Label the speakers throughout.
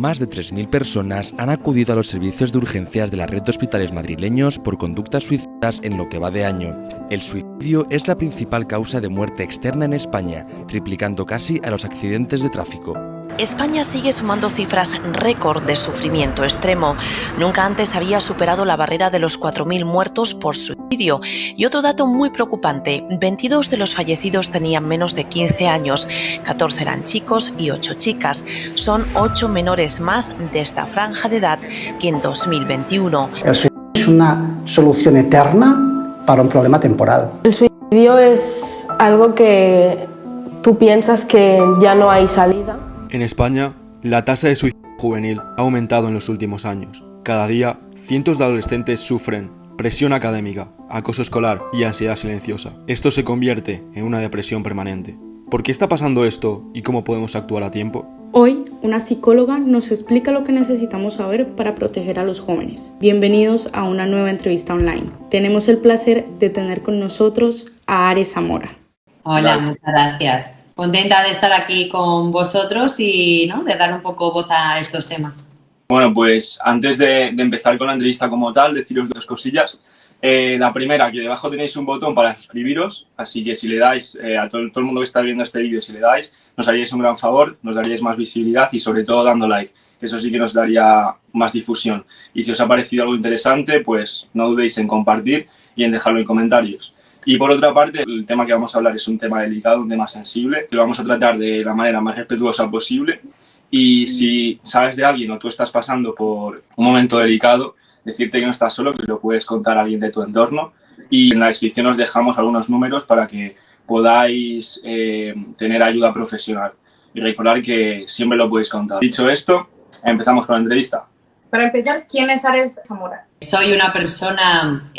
Speaker 1: Más de 3.000 personas han acudido a los servicios de urgencias de la red de hospitales madrileños por conductas suicidas en lo que va de año. El suicidio es la principal causa de muerte externa en España, triplicando casi a los accidentes de tráfico.
Speaker 2: España sigue sumando cifras récord de sufrimiento extremo. Nunca antes había superado la barrera de los 4.000 muertos por suicidio. Y otro dato muy preocupante, 22 de los fallecidos tenían menos de 15 años, 14 eran chicos y 8 chicas. Son 8 menores más de esta franja de edad que en 2021.
Speaker 3: El suicidio es una solución eterna para un problema temporal.
Speaker 4: El suicidio es algo que tú piensas que ya no hay salida.
Speaker 5: En España, la tasa de suicidio juvenil ha aumentado en los últimos años. Cada día, cientos de adolescentes sufren presión académica, acoso escolar y ansiedad silenciosa. Esto se convierte en una depresión permanente. ¿Por qué está pasando esto y cómo podemos actuar a tiempo?
Speaker 6: Hoy, una psicóloga nos explica lo que necesitamos saber para proteger a los jóvenes. Bienvenidos a una nueva entrevista online. Tenemos el placer de tener con nosotros a Ares Zamora.
Speaker 7: Hola, muchas gracias. Contenta de estar aquí con vosotros y de dar un poco voz a estos temas.
Speaker 8: Bueno, pues antes de empezar con la entrevista como tal, deciros dos cosillas. La primera, que debajo tenéis un botón para suscribiros, así que si le dais, a todo el mundo que está viendo este vídeo, si le dais, nos haríais un gran favor, nos daríais más visibilidad y sobre todo dando like. Eso sí que nos daría más difusión. Y si os ha parecido algo interesante, pues no dudéis en compartir y en dejarlo en comentarios. Y por otra parte, el tema que vamos a hablar es un tema delicado, un tema sensible, que lo vamos a tratar de la manera más respetuosa posible. Y si sabes de alguien o tú estás pasando por un momento delicado, decirte que no estás solo, que lo puedes contar a alguien de tu entorno. Y en la descripción os dejamos algunos números para que podáis tener ayuda profesional. Y recordar que siempre lo podéis contar. Dicho esto, empezamos con la entrevista.
Speaker 6: Para empezar, ¿quién es Ares Zamora?
Speaker 7: Soy una persona,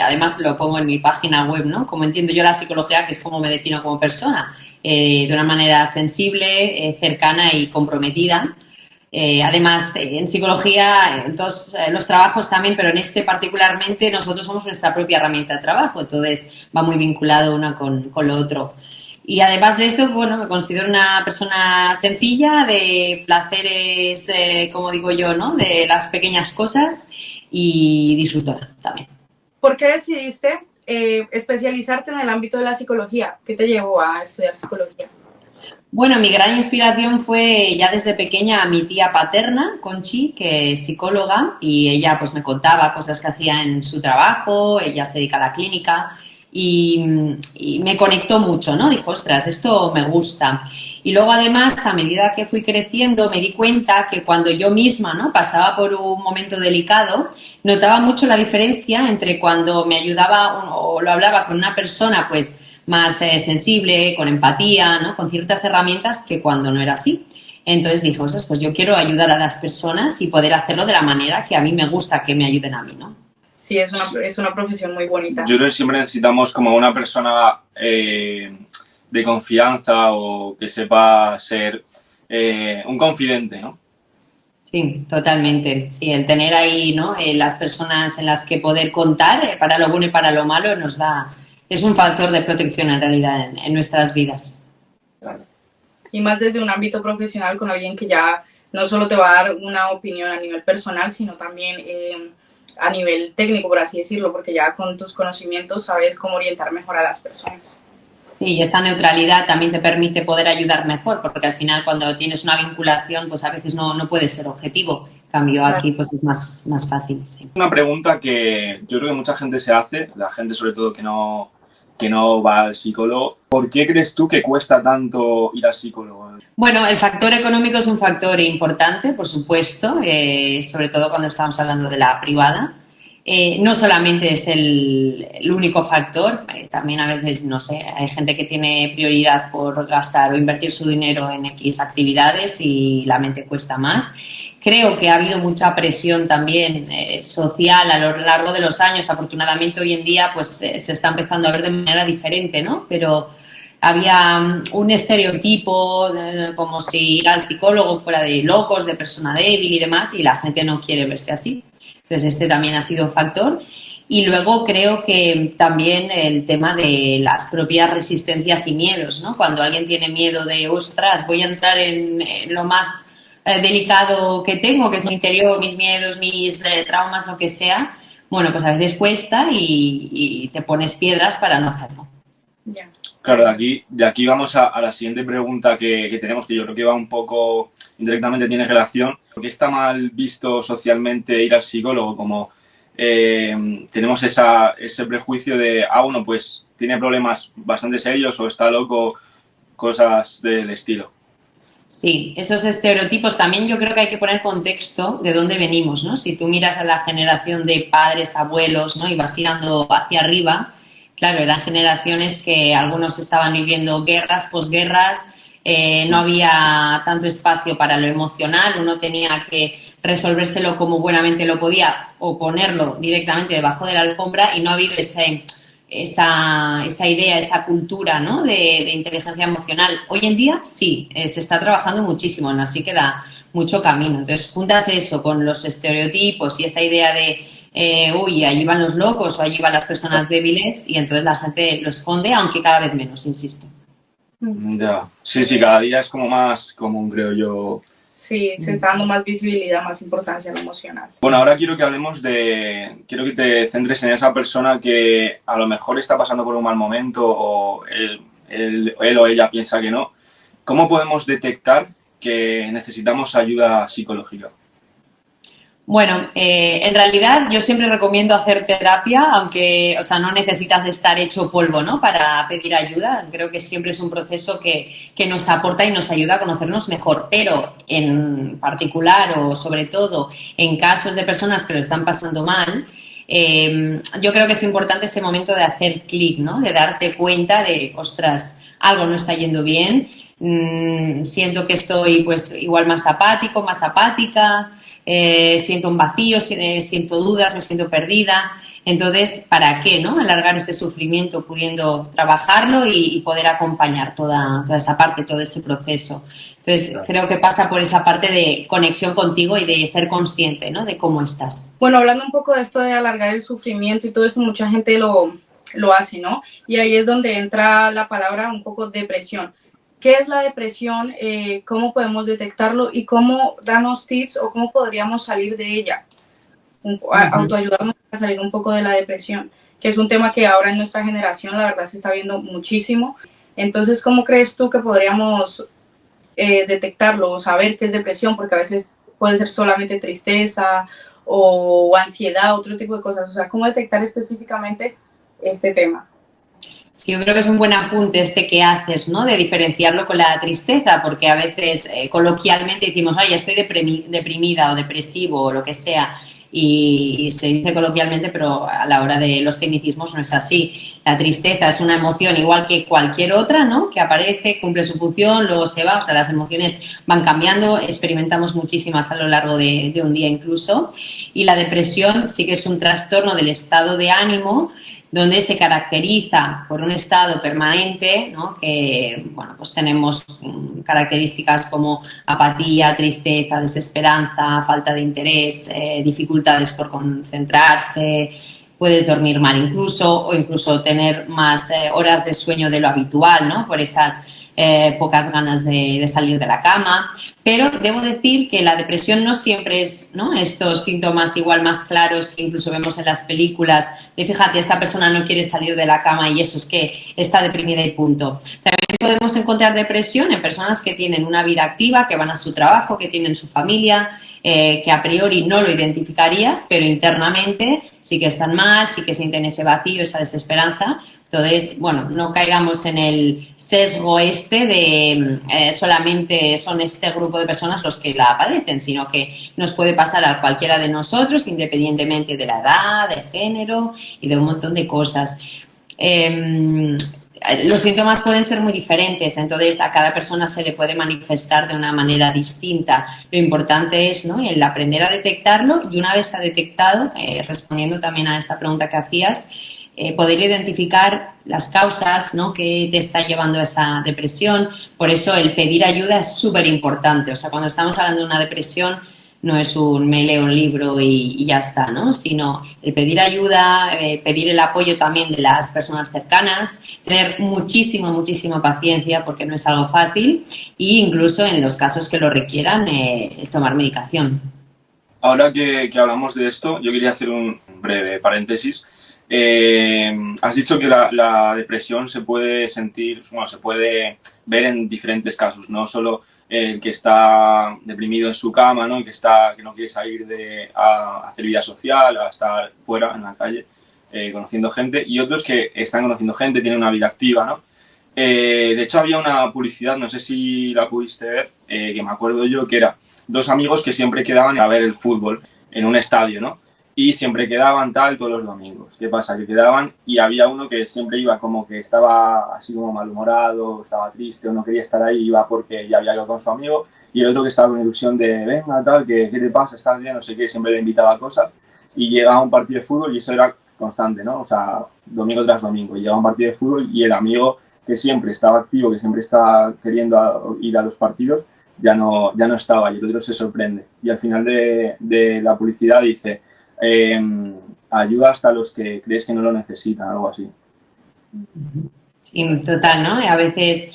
Speaker 7: además lo pongo en mi página web, ¿no? Como entiendo yo la psicología, que es como me defino como persona, de una manera sensible, cercana y comprometida. Además, en psicología, en todos los trabajos también, pero en este particularmente, nosotros somos nuestra propia herramienta de trabajo, entonces va muy vinculado una con lo otro. Y además de esto, bueno, me considero una persona sencilla, de placeres, como digo yo, ¿no? De las pequeñas cosas y disfrutar también.
Speaker 6: ¿Por qué decidiste especializarte en el ámbito de la psicología? ¿Qué te llevó a estudiar psicología?
Speaker 7: Bueno, mi gran inspiración fue ya desde pequeña mi tía paterna, Conchi, que es psicóloga, y ella pues me contaba cosas que hacía en su trabajo, ella se dedica a la clínica. Y me conectó mucho, ¿no? Dijo, ostras, esto me gusta. Y luego, además, a medida que fui creciendo, me di cuenta que cuando yo misma, ¿no?, pasaba por un momento delicado, notaba mucho la diferencia entre cuando me ayudaba o lo hablaba con una persona, pues, más sensible, con empatía, ¿no?, con ciertas herramientas, que cuando no era así. Entonces dije, ostras, pues yo quiero ayudar a las personas y poder hacerlo de la manera que a mí me gusta que me ayuden a mí, ¿no?
Speaker 6: Sí, es una profesión muy bonita.
Speaker 8: Yo creo que siempre necesitamos como una persona de confianza o que sepa ser un confidente, ¿no?
Speaker 7: Sí, totalmente. Sí, el tener ahí, ¿no?, las personas en las que poder contar para lo bueno y para lo malo es un factor de protección en realidad en nuestras vidas.
Speaker 6: Claro. Y más desde un ámbito profesional con alguien que ya no solo te va a dar una opinión a nivel personal, sino también a nivel técnico, por así decirlo, porque ya con tus conocimientos sabes cómo orientar mejor a las personas.
Speaker 7: Sí, y esa neutralidad también te permite poder ayudar mejor, porque al final cuando tienes una vinculación, pues a veces no puedes ser objetivo. En cambio, aquí pues es más fácil. Sí.
Speaker 8: Una pregunta que yo creo que mucha gente se hace, la gente sobre todo que no va al psicólogo. ¿Por qué crees tú que cuesta tanto ir al psicólogo?
Speaker 7: Bueno, el factor económico es un factor importante, por supuesto, sobre todo cuando estamos hablando de la privada. No solamente es el único factor, también a veces, no sé, hay gente que tiene prioridad por gastar o invertir su dinero en X actividades y la mente cuesta más. Creo que ha habido mucha presión también social a lo largo de los años. Afortunadamente hoy en día pues se está empezando a ver de manera diferente, ¿no? Pero había un estereotipo como si ir al psicólogo fuera de locos, de persona débil y demás, y la gente no quiere verse así. Entonces este también ha sido un factor. Y luego creo que también el tema de las propias resistencias y miedos, ¿no? Cuando alguien tiene miedo de, ostras, voy a entrar en lo más delicado que tengo, que es mi interior, mis miedos, mis traumas, lo que sea, bueno, pues a veces cuesta y te pones piedras para no hacerlo.
Speaker 6: Ya.
Speaker 8: Claro, de aquí vamos a la siguiente pregunta que tenemos, que yo creo que va un poco, indirectamente tiene relación. ¿Por qué está mal visto socialmente ir al psicólogo? Como tenemos ese prejuicio de, bueno, pues tiene problemas bastante serios o está loco, cosas del estilo.
Speaker 7: Sí, esos estereotipos también yo creo que hay que poner contexto de dónde venimos, ¿no? Si tú miras a la generación de padres, abuelos, ¿no? Y vas tirando hacia arriba, claro, eran generaciones que algunos estaban viviendo guerras, posguerras, no había tanto espacio para lo emocional, uno tenía que resolvérselo como buenamente lo podía o ponerlo directamente debajo de la alfombra y no ha habido esa idea, esa cultura, ¿no? de inteligencia emocional. Hoy en día sí, se está trabajando muchísimo, ¿no? Así que da mucho camino. Entonces juntas eso con los estereotipos y esa idea de allí van los locos o allí van las personas débiles y entonces la gente lo esconde, aunque cada vez menos, insisto.
Speaker 8: Ya, sí, cada día es como más común, creo yo.
Speaker 6: Sí, se está dando más visibilidad, más importancia a lo emocional.
Speaker 8: Bueno, ahora quiero que te centres en esa persona que a lo mejor está pasando por un mal momento o él o ella piensa que no. ¿Cómo podemos detectar que necesitamos ayuda psicológica?
Speaker 7: Bueno, en realidad yo siempre recomiendo hacer terapia, aunque, o sea, no necesitas estar hecho polvo, ¿no? Para pedir ayuda. Creo que siempre es un proceso que nos aporta y nos ayuda a conocernos mejor. Pero en particular o sobre todo en casos de personas que lo están pasando mal, yo creo que es importante ese momento de hacer clic, ¿no? De darte cuenta de, ostras, algo no está yendo bien, siento que estoy pues igual más apático, más apática. Siento un vacío, siento dudas, me siento perdida. Entonces, ¿para qué, no? Alargar ese sufrimiento pudiendo trabajarlo y poder acompañar toda esa parte, todo ese proceso. Entonces, claro, creo que pasa por esa parte de conexión contigo y de ser consciente, ¿no? De cómo estás.
Speaker 6: Bueno, hablando un poco de esto de alargar el sufrimiento y todo esto, mucha gente lo hace, ¿no? Y ahí es donde entra la palabra un poco depresión. ¿Qué es la depresión? ¿Cómo podemos detectarlo? ¿Y cómo danos tips o cómo podríamos salir de ella? Autoayudarnos a salir un poco de la depresión, que es un tema que ahora en nuestra generación la verdad se está viendo muchísimo. Entonces, ¿cómo crees tú que podríamos detectarlo o saber qué es depresión? Porque a veces puede ser solamente tristeza o ansiedad, otro tipo de cosas. O sea, ¿cómo detectar específicamente este tema?
Speaker 7: Sí, yo creo que es un buen apunte este que haces, ¿no? De diferenciarlo con la tristeza, porque a veces coloquialmente decimos, ay, estoy deprimida o depresivo o lo que sea, y se dice coloquialmente, pero a la hora de los tecnicismos no es así. La tristeza es una emoción igual que cualquier otra, ¿no? Que aparece, cumple su función, luego se va, o sea, las emociones van cambiando, experimentamos muchísimas a lo largo de un día incluso, y la depresión sí que es un trastorno del estado de ánimo donde se caracteriza por un estado permanente, ¿no? Que, bueno, pues tenemos características como apatía, tristeza, desesperanza, falta de interés, dificultades por concentrarse, puedes dormir mal incluso o incluso tener más horas de sueño de lo habitual, ¿no? Por esas pocas ganas de salir de la cama. Pero debo decir que la depresión no siempre es, ¿no? Estos síntomas igual más claros que incluso vemos en las películas de fíjate, esta persona no quiere salir de la cama y eso es que está deprimida y punto. También podemos encontrar depresión en personas que tienen una vida activa, que van a su trabajo, que tienen su familia, que a priori no lo identificarías, pero internamente sí que están mal, sí que sienten ese vacío, esa desesperanza. Entonces, bueno, no caigamos en el sesgo este de solamente son este grupo de personas los que la padecen, sino que nos puede pasar a cualquiera de nosotros, independientemente de la edad, del género y de un montón de cosas. Los síntomas pueden ser muy diferentes, entonces a cada persona se le puede manifestar de una manera distinta. Lo importante es, ¿no?, el aprender a detectarlo y una vez ha detectado, respondiendo también a esta pregunta que hacías, poder identificar las causas, ¿no?, que te están llevando a esa depresión. Por eso el pedir ayuda es súper importante. O sea, cuando estamos hablando de una depresión, no es un me leo un libro y ya está, ¿no? Sino el pedir ayuda, pedir el apoyo también de las personas cercanas, tener muchísima paciencia porque no es algo fácil e incluso en los casos que lo requieran tomar medicación.
Speaker 8: Ahora que hablamos de esto, yo quería hacer un breve paréntesis. Has dicho que la depresión se puede sentir, bueno, se puede ver en diferentes casos, no solo el que está deprimido en su cama, ¿no? El que no quiere salir a hacer vida social, a estar fuera en la calle conociendo gente, y otros que están conociendo gente, tienen una vida activa, ¿no? De hecho, había una publicidad, no sé si la pudiste ver, que me acuerdo yo, que era 2 amigos que siempre quedaban a ver el fútbol en un estadio, ¿no? Y siempre quedaban todos los domingos. ¿Qué pasa? Que quedaban y había uno que siempre iba como que estaba así como malhumorado, estaba triste o no quería estar ahí, iba porque ya había quedado con su amigo, y el otro que estaba con ilusión de venga, tal, ¿qué te pasa? ¿Estás bien? No sé qué, siempre le invitaba a cosas, y llegaba a un partido de fútbol y eso era constante, ¿no? O sea, domingo tras domingo, y llegaba a un partido de fútbol y el amigo que siempre estaba activo, que siempre estaba queriendo ir a los partidos, ya no estaba, y el otro se sorprende. Y al final de la publicidad dice ayuda hasta los que crees que no lo necesitan, algo así.
Speaker 7: Sí, total, ¿no? A veces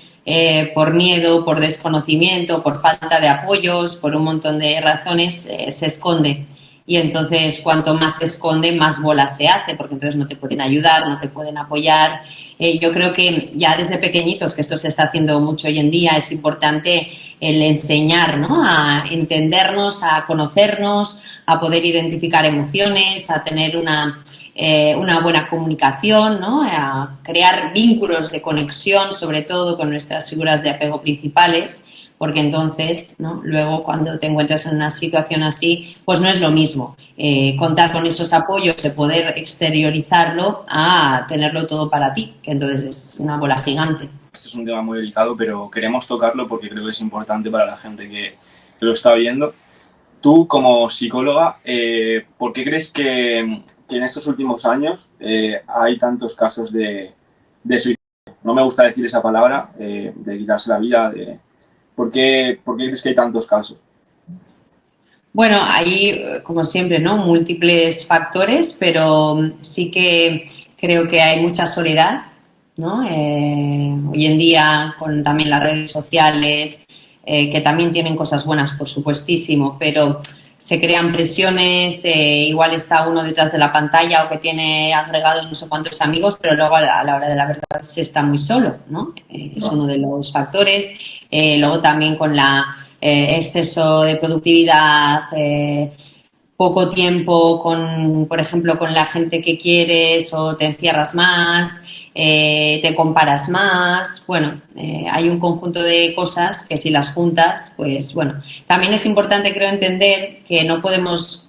Speaker 7: por miedo, por desconocimiento, por falta de apoyos, por un montón de razones se esconde. Y entonces cuanto más se esconde, más bola se hace, porque entonces no te pueden ayudar, no te pueden apoyar. Yo creo que ya desde pequeñitos, que esto se está haciendo mucho hoy en día, es importante el enseñar, ¿no? A entendernos, a conocernos, a poder identificar emociones, a tener una buena comunicación, ¿no? A crear vínculos de conexión, sobre todo con nuestras figuras de apego principales, porque entonces, ¿no? Luego cuando te encuentras en una situación así, pues no es lo mismo contar con esos apoyos, de poder exteriorizarlo, a tenerlo todo para ti, que entonces es una bola gigante.
Speaker 8: Este es un tema muy delicado, pero queremos tocarlo porque creo que es importante para la gente que lo está viendo. Tú, como psicóloga, ¿por qué crees que en estos últimos años hay tantos casos de suicidio? No me gusta decir esa palabra, de quitarse la vida. ¿Por qué crees que hay tantos casos?
Speaker 7: Bueno, hay, como siempre, ¿no? Múltiples factores, pero sí que creo que hay mucha soledad, ¿no? Hoy en día, con también las redes sociales, que también tienen cosas buenas, por supuestísimo, pero se crean presiones, igual está uno detrás de la pantalla o que tiene agregados no sé cuántos amigos, pero luego a la hora de la verdad se está muy solo, ¿no? Es uno de los factores. Luego también con exceso de productividad, poco tiempo por ejemplo, con la gente que quieres, o te encierras más, te comparas más. Bueno, hay un conjunto de cosas que si las juntas, pues bueno. También es importante, creo, entender que no podemos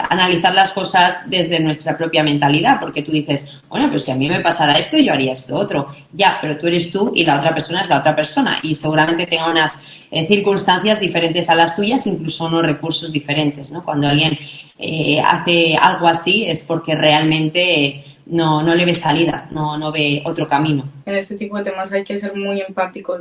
Speaker 7: analizar las cosas desde nuestra propia mentalidad, porque tú dices, bueno, pues si a mí me pasara esto, yo haría esto otro. Ya, pero tú eres tú y la otra persona es la otra persona, y seguramente tenga unas circunstancias diferentes a las tuyas, incluso unos recursos diferentes, ¿no? Cuando alguien hace algo así es porque realmente no le ve salida, no ve otro camino.
Speaker 6: En este tipo de temas hay que ser muy empáticos,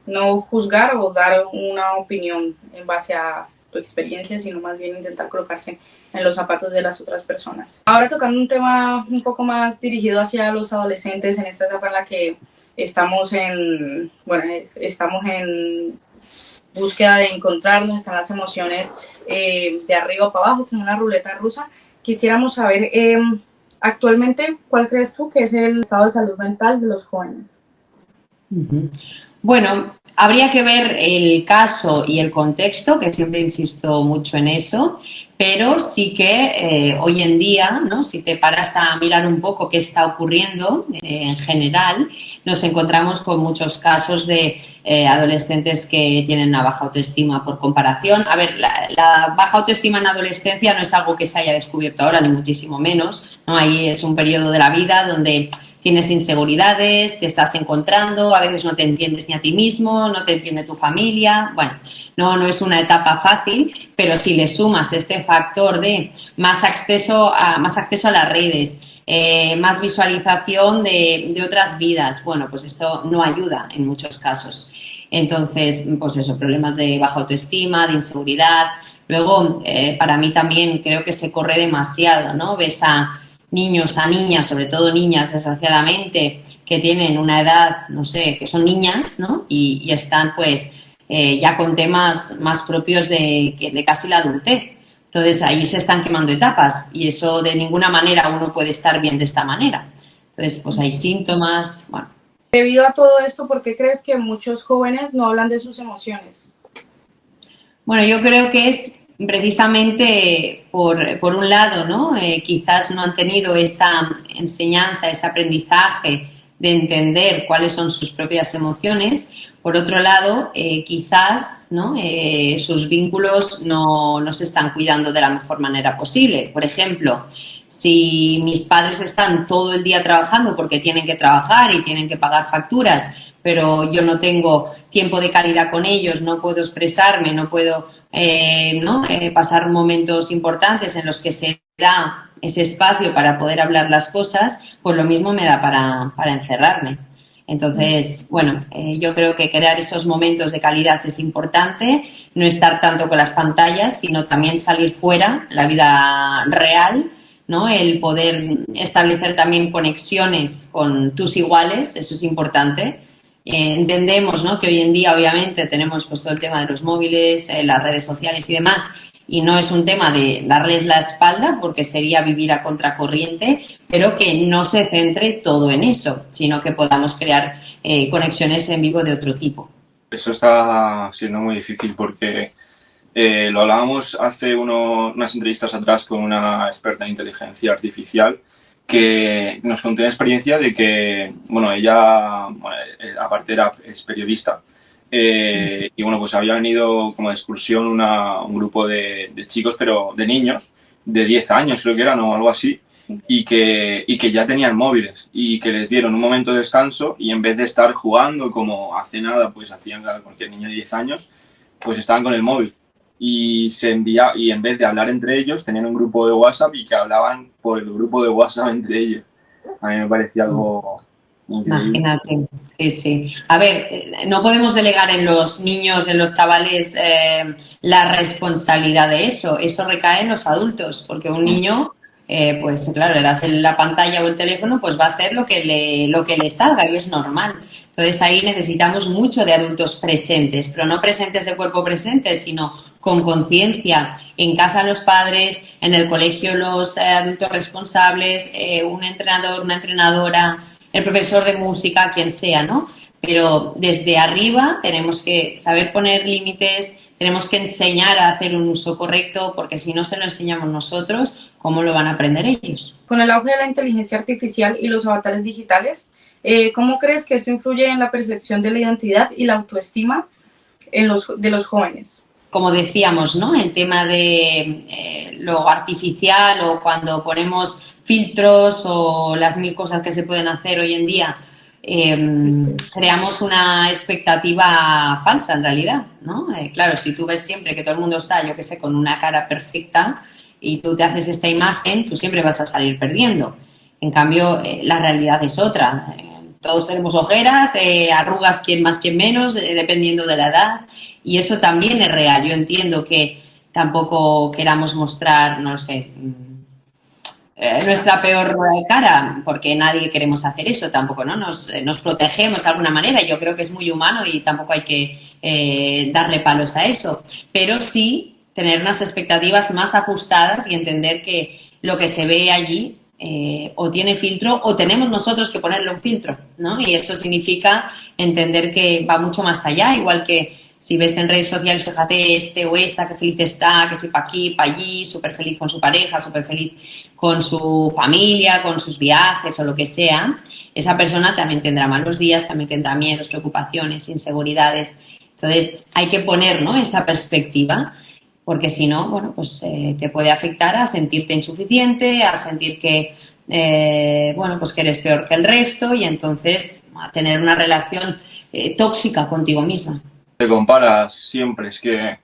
Speaker 6: no juzgar o dar una opinión en base a tu experiencia, sino más bien intentar colocarse en los zapatos de las otras personas. Ahora, tocando un tema un poco más dirigido hacia los adolescentes, en esta etapa en la que estamos en búsqueda de encontrarnos, están las emociones de arriba para abajo, como una ruleta rusa. Quisiéramos saber, actualmente, ¿cuál crees tú que es el estado de salud mental de los jóvenes?
Speaker 7: Bueno, habría que ver el caso y el contexto, que siempre insisto mucho en eso, pero sí que hoy en día, ¿no? Si te paras a mirar un poco qué está ocurriendo en general, nos encontramos con muchos casos de adolescentes que tienen una baja autoestima por comparación. A ver, la baja autoestima en adolescencia no es algo que se haya descubierto ahora, ni muchísimo menos, ¿no? Ahí es un periodo de la vida donde tienes inseguridades, te estás encontrando, a veces no te entiendes ni a ti mismo, no te entiende tu familia. Bueno, no es una etapa fácil, pero si le sumas este factor de más acceso a las redes, más visualización de otras vidas, bueno, pues esto no ayuda en muchos casos. Entonces, pues eso, problemas de baja autoestima, de inseguridad, Luego, para mí también creo que se corre demasiado, ¿no? Ves a niños, a niñas, sobre todo niñas, desgraciadamente, que tienen una edad, no sé, que son niñas, ¿no? Y están, pues, ya con temas más propios de casi la adultez. Entonces, ahí se están quemando etapas y eso de ninguna manera uno puede estar bien de esta manera. Entonces, pues hay síntomas, bueno.
Speaker 6: Debido a todo esto, ¿por qué crees que muchos jóvenes no hablan de sus emociones?
Speaker 7: Bueno, yo creo que es precisamente por un lado, ¿no? Quizás no han tenido esa enseñanza, ese aprendizaje de entender cuáles son sus propias emociones. Por otro lado, quizás, ¿no? Sus vínculos no se están cuidando de la mejor manera posible. Por ejemplo, si mis padres están todo el día trabajando porque tienen que trabajar y tienen que pagar facturas, pero yo no tengo tiempo de calidad con ellos, no puedo expresarme, no puedo pasar momentos importantes en los que se da ese espacio para poder hablar las cosas, pues lo mismo me da para encerrarme. Entonces, bueno, yo creo que crear esos momentos de calidad es importante, no estar tanto con las pantallas, sino también salir fuera, la vida real, ¿no? El poder establecer también conexiones con tus iguales, eso es importante. Entendemos, ¿no? Que hoy en día obviamente tenemos pues todo el tema de los móviles, las redes sociales y demás, y no es un tema de darles la espalda porque sería vivir a contracorriente, pero que no se centre todo en eso, sino que podamos crear conexiones en vivo de otro tipo.
Speaker 8: Eso está siendo muy difícil porque lo hablábamos hace unas entrevistas atrás con una experta en inteligencia artificial que nos contó una experiencia de que, bueno, ella, aparte es periodista, y bueno, pues había venido como de excursión un grupo de chicos, pero de niños, de 10 años creo que eran o algo así, sí. y que ya tenían móviles y que les dieron un momento de descanso y en vez de estar jugando como hace nada, pues hacían cualquier niño de 10 años, pues estaban con el móvil. Y en vez de hablar entre ellos, tenían un grupo de WhatsApp y que hablaban por el grupo de WhatsApp entre ellos. A mí me parecía algo increíble.
Speaker 7: Imagínate, sí. A ver, no podemos delegar en los niños, en los chavales, la responsabilidad de eso. Eso recae en los adultos, porque un niño, pues claro, le das la pantalla o el teléfono, pues va a hacer lo que le salga y es normal. Entonces ahí necesitamos mucho de adultos presentes, pero no presentes de cuerpo presente, sino con conciencia. En casa los padres, en el colegio los adultos responsables, un entrenador, una entrenadora, el profesor de música, quien sea, ¿no? Pero desde arriba tenemos que saber poner límites, tenemos que enseñar a hacer un uso correcto, porque si no se lo enseñamos nosotros, ¿cómo lo van a aprender ellos?
Speaker 6: Con el auge de la inteligencia artificial y los avatares digitales, ¿cómo crees que esto influye en la percepción de la identidad y la autoestima de los jóvenes?
Speaker 7: Como decíamos, ¿no? El tema de lo artificial o cuando ponemos filtros o las mil cosas que se pueden hacer hoy en día, creamos una expectativa falsa en realidad, ¿no? Claro, si tú ves siempre que todo el mundo está, yo qué sé, con una cara perfecta y tú te haces esta imagen, tú siempre vas a salir perdiendo. En cambio, la realidad es otra. Todos tenemos ojeras, arrugas quien más, quien menos, dependiendo de la edad. Y eso también es real. Yo entiendo que tampoco queramos mostrar, no sé, nuestra peor cara, porque nadie queremos hacer eso tampoco, ¿no? Nos protegemos de alguna manera. Yo creo que es muy humano y tampoco hay que darle palos a eso. Pero sí tener unas expectativas más ajustadas y entender que lo que se ve allí o tiene filtro o tenemos nosotros que ponerle un filtro, ¿no? Y eso significa entender que va mucho más allá, igual que si ves en redes sociales, fíjate, este o esta, qué feliz está, que si para aquí, para allí, súper feliz con su pareja, súper feliz con su familia, con sus viajes o lo que sea, esa persona también tendrá malos días, también tendrá miedos, preocupaciones, inseguridades. Entonces hay que poner, ¿no?, esa perspectiva, porque si no, bueno, pues te puede afectar a sentirte insuficiente, a sentir que, bueno, pues que eres peor que el resto y entonces a tener una relación tóxica contigo misma.
Speaker 8: Te comparas siempre, es que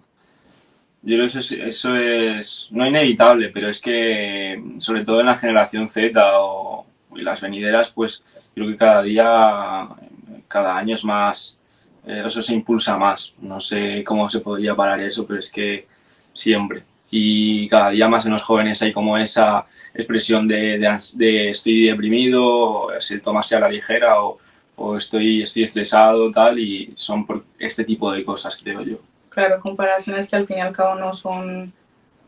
Speaker 8: yo creo que eso es no inevitable, pero es que sobre todo en la generación Z y las venideras, pues creo que cada año es más, eso se impulsa más. No sé cómo se podría parar eso, pero es que siempre. Y cada día más en los jóvenes hay como esa expresión de estoy deprimido, o se tomarse a la ligera, o estoy estresado, tal, y son por este tipo de cosas, creo yo.
Speaker 6: Claro, comparaciones que al fin y al cabo no son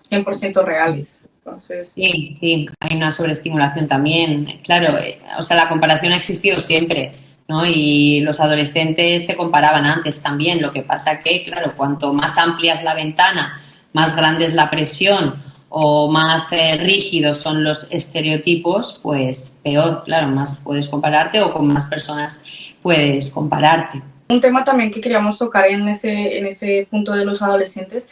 Speaker 6: 100% reales. Entonces,
Speaker 7: Sí, hay una sobreestimulación también. Claro, o sea, la comparación ha existido siempre, ¿no? Y los adolescentes se comparaban antes también. Lo que pasa que, claro, cuanto más amplia es la ventana, más grande es la presión o más rígidos son los estereotipos, pues peor, claro, más puedes compararte o con más personas puedes compararte.
Speaker 6: un tema también que queríamos tocar en ese punto de los adolescentes,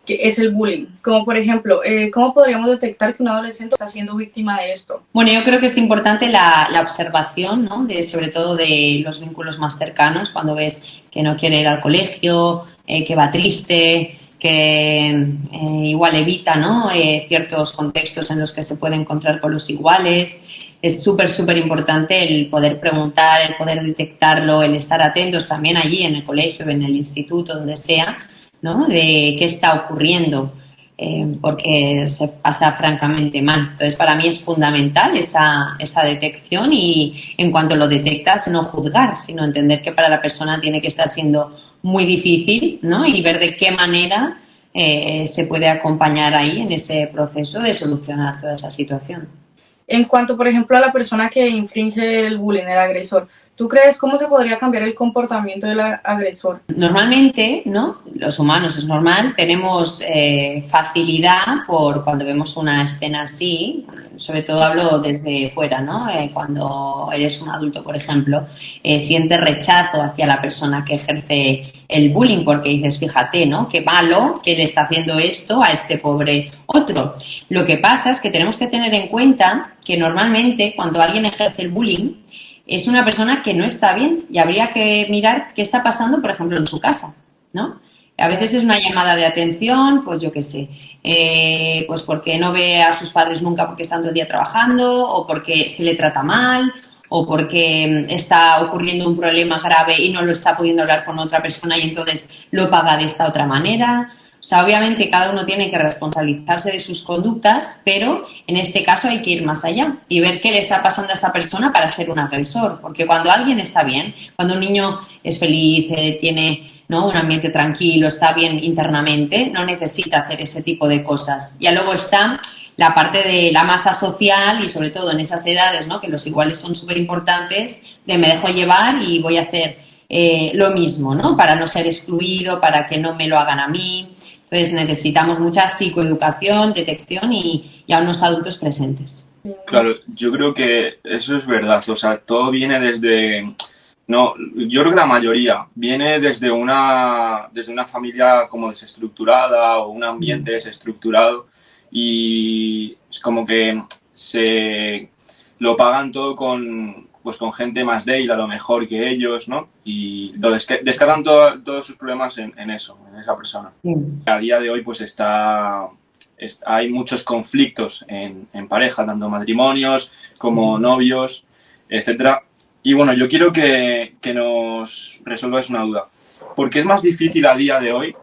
Speaker 6: que es el bullying. Como por ejemplo, ¿cómo podríamos detectar que un adolescente está siendo víctima de esto?
Speaker 7: Bueno, yo creo que es importante la observación, ¿no? Sobre todo de los vínculos más cercanos, cuando ves que no quiere ir al colegio, que va triste, que igual evita, ¿no? Ciertos contextos en los que se puede encontrar con los iguales. Es súper importante el poder preguntar, el poder detectarlo, el estar atentos también allí en el colegio, en el instituto, donde sea, ¿no? De qué está ocurriendo, porque se pasa francamente mal. Entonces, para mí es fundamental esa detección y en cuanto lo detectas, no juzgar, sino entender que para la persona tiene que estar siendo muy difícil, ¿no? Y ver de qué manera se puede acompañar ahí en ese proceso de solucionar toda esa situación.
Speaker 6: En cuanto, por ejemplo, a la persona que infringe el bullying, el agresor, ¿tú crees cómo se podría cambiar el comportamiento del agresor?
Speaker 7: Normalmente, ¿no? Los humanos es normal, tenemos facilidad por cuando vemos una escena así, sobre todo hablo desde fuera, ¿no? Cuando eres un adulto, por ejemplo, sientes rechazo hacia la persona que ejerce el bullying porque dices, fíjate, ¿no? Qué malo que le está haciendo esto a este pobre otro. Lo que pasa es que tenemos que tener en cuenta que normalmente cuando alguien ejerce el bullying es una persona que no está bien y habría que mirar qué está pasando, por ejemplo, en su casa, ¿no? A veces es una llamada de atención, pues yo qué sé, pues porque no ve a sus padres nunca porque están todo el día trabajando, o porque se le trata mal, o porque está ocurriendo un problema grave y no lo está pudiendo hablar con otra persona y entonces lo paga de esta otra manera. O sea, obviamente cada uno tiene que responsabilizarse de sus conductas, pero en este caso hay que ir más allá y ver qué le está pasando a esa persona para ser un agresor. Porque cuando alguien está bien, cuando un niño es feliz, tiene, ¿no?, un ambiente tranquilo, está bien internamente, no necesita hacer ese tipo de cosas. Ya luego está la parte de la masa social y sobre todo en esas edades, ¿no?, que los iguales son súper importantes, de me dejo llevar y voy a hacer lo mismo, ¿no?, para no ser excluido, para que no me lo hagan a mí. Entonces necesitamos mucha psicoeducación, detección y a unos adultos presentes.
Speaker 8: Claro, yo creo que eso es verdad. O sea, todo viene desde... No, yo creo que la mayoría viene desde una familia como desestructurada o un ambiente desestructurado y es como que se lo pagan todo con gente más débil a lo mejor que ellos, ¿no? Y lo descargan todos sus problemas en eso, en esa persona. A día de hoy pues hay muchos conflictos en pareja, tanto matrimonios como novios, etcétera. Y bueno, yo quiero que nos resuelvas una duda. ¿Por qué es más difícil a día de hoy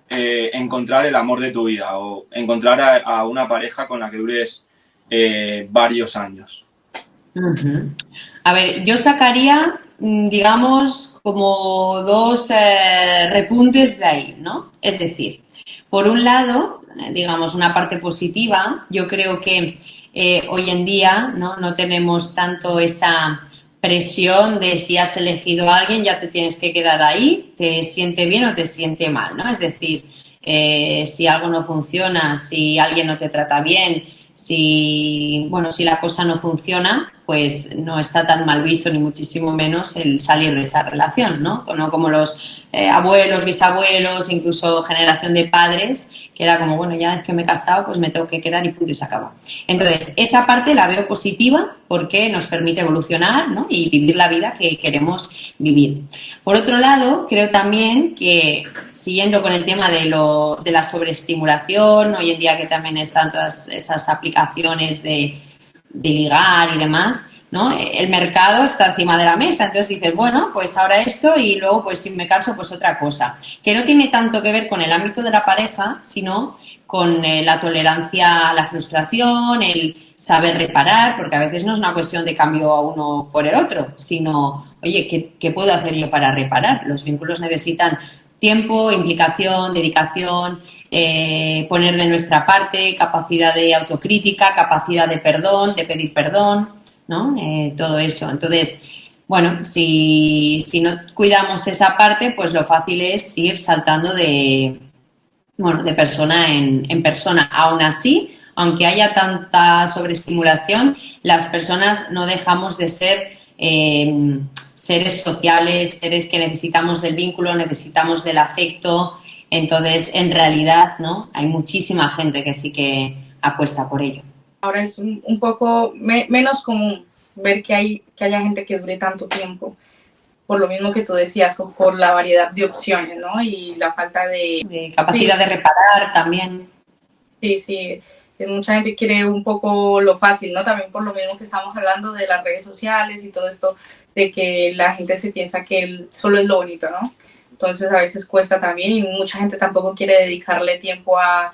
Speaker 8: encontrar el amor de tu vida o encontrar a una pareja con la que dures varios años?
Speaker 7: Uh-huh. A ver, yo sacaría, digamos, como dos repuntes de ahí, ¿no? Es decir, por un lado, digamos, una parte positiva, yo creo que hoy en día no tenemos tanto esa presión de si has elegido a alguien ya te tienes que quedar ahí, te siente bien o te siente mal, ¿no? Es decir, si algo no funciona, si alguien no te trata bien, si la cosa no funciona, pues no está tan mal visto ni muchísimo menos el salir de esta relación, ¿no? Como los abuelos, bisabuelos, incluso generación de padres, que era como, bueno, ya es que me he casado, pues me tengo que quedar y punto y se acaba. Entonces, esa parte la veo positiva porque nos permite evolucionar, ¿no?, y vivir la vida que queremos vivir. Por otro lado, creo también que, siguiendo con el tema de la sobreestimulación, hoy en día que también están todas esas aplicaciones de ligar y demás, ¿no? El mercado está encima de la mesa, entonces dices, bueno, pues ahora esto y luego pues si me canso pues otra cosa, que no tiene tanto que ver con el ámbito de la pareja, sino con la tolerancia a la frustración, el saber reparar, porque a veces no es una cuestión de cambio a uno por el otro, sino, oye, ¿qué puedo hacer yo para reparar? Los vínculos necesitan tiempo, implicación, dedicación, poner de nuestra parte, capacidad de autocrítica, capacidad de perdón, de pedir perdón, ¿no? Todo eso. Entonces, bueno, si no cuidamos esa parte, pues lo fácil es ir saltando de persona en persona. Aún así, aunque haya tanta sobreestimulación, las personas no dejamos de ser seres sociales, seres que necesitamos del vínculo, necesitamos del afecto. Entonces, en realidad, ¿no? Hay muchísima gente que sí que apuesta por ello.
Speaker 6: Ahora es un poco menos común ver que haya gente que dure tanto tiempo, por lo mismo que tú decías, por la variedad de opciones, ¿no? Y la falta de
Speaker 7: capacidad de reparar también.
Speaker 6: Sí, mucha gente quiere un poco lo fácil, ¿no? También por lo mismo que estamos hablando de las redes sociales y todo esto, de que la gente se piensa que solo es lo bonito, ¿no? Entonces a veces cuesta también y mucha gente tampoco quiere dedicarle tiempo a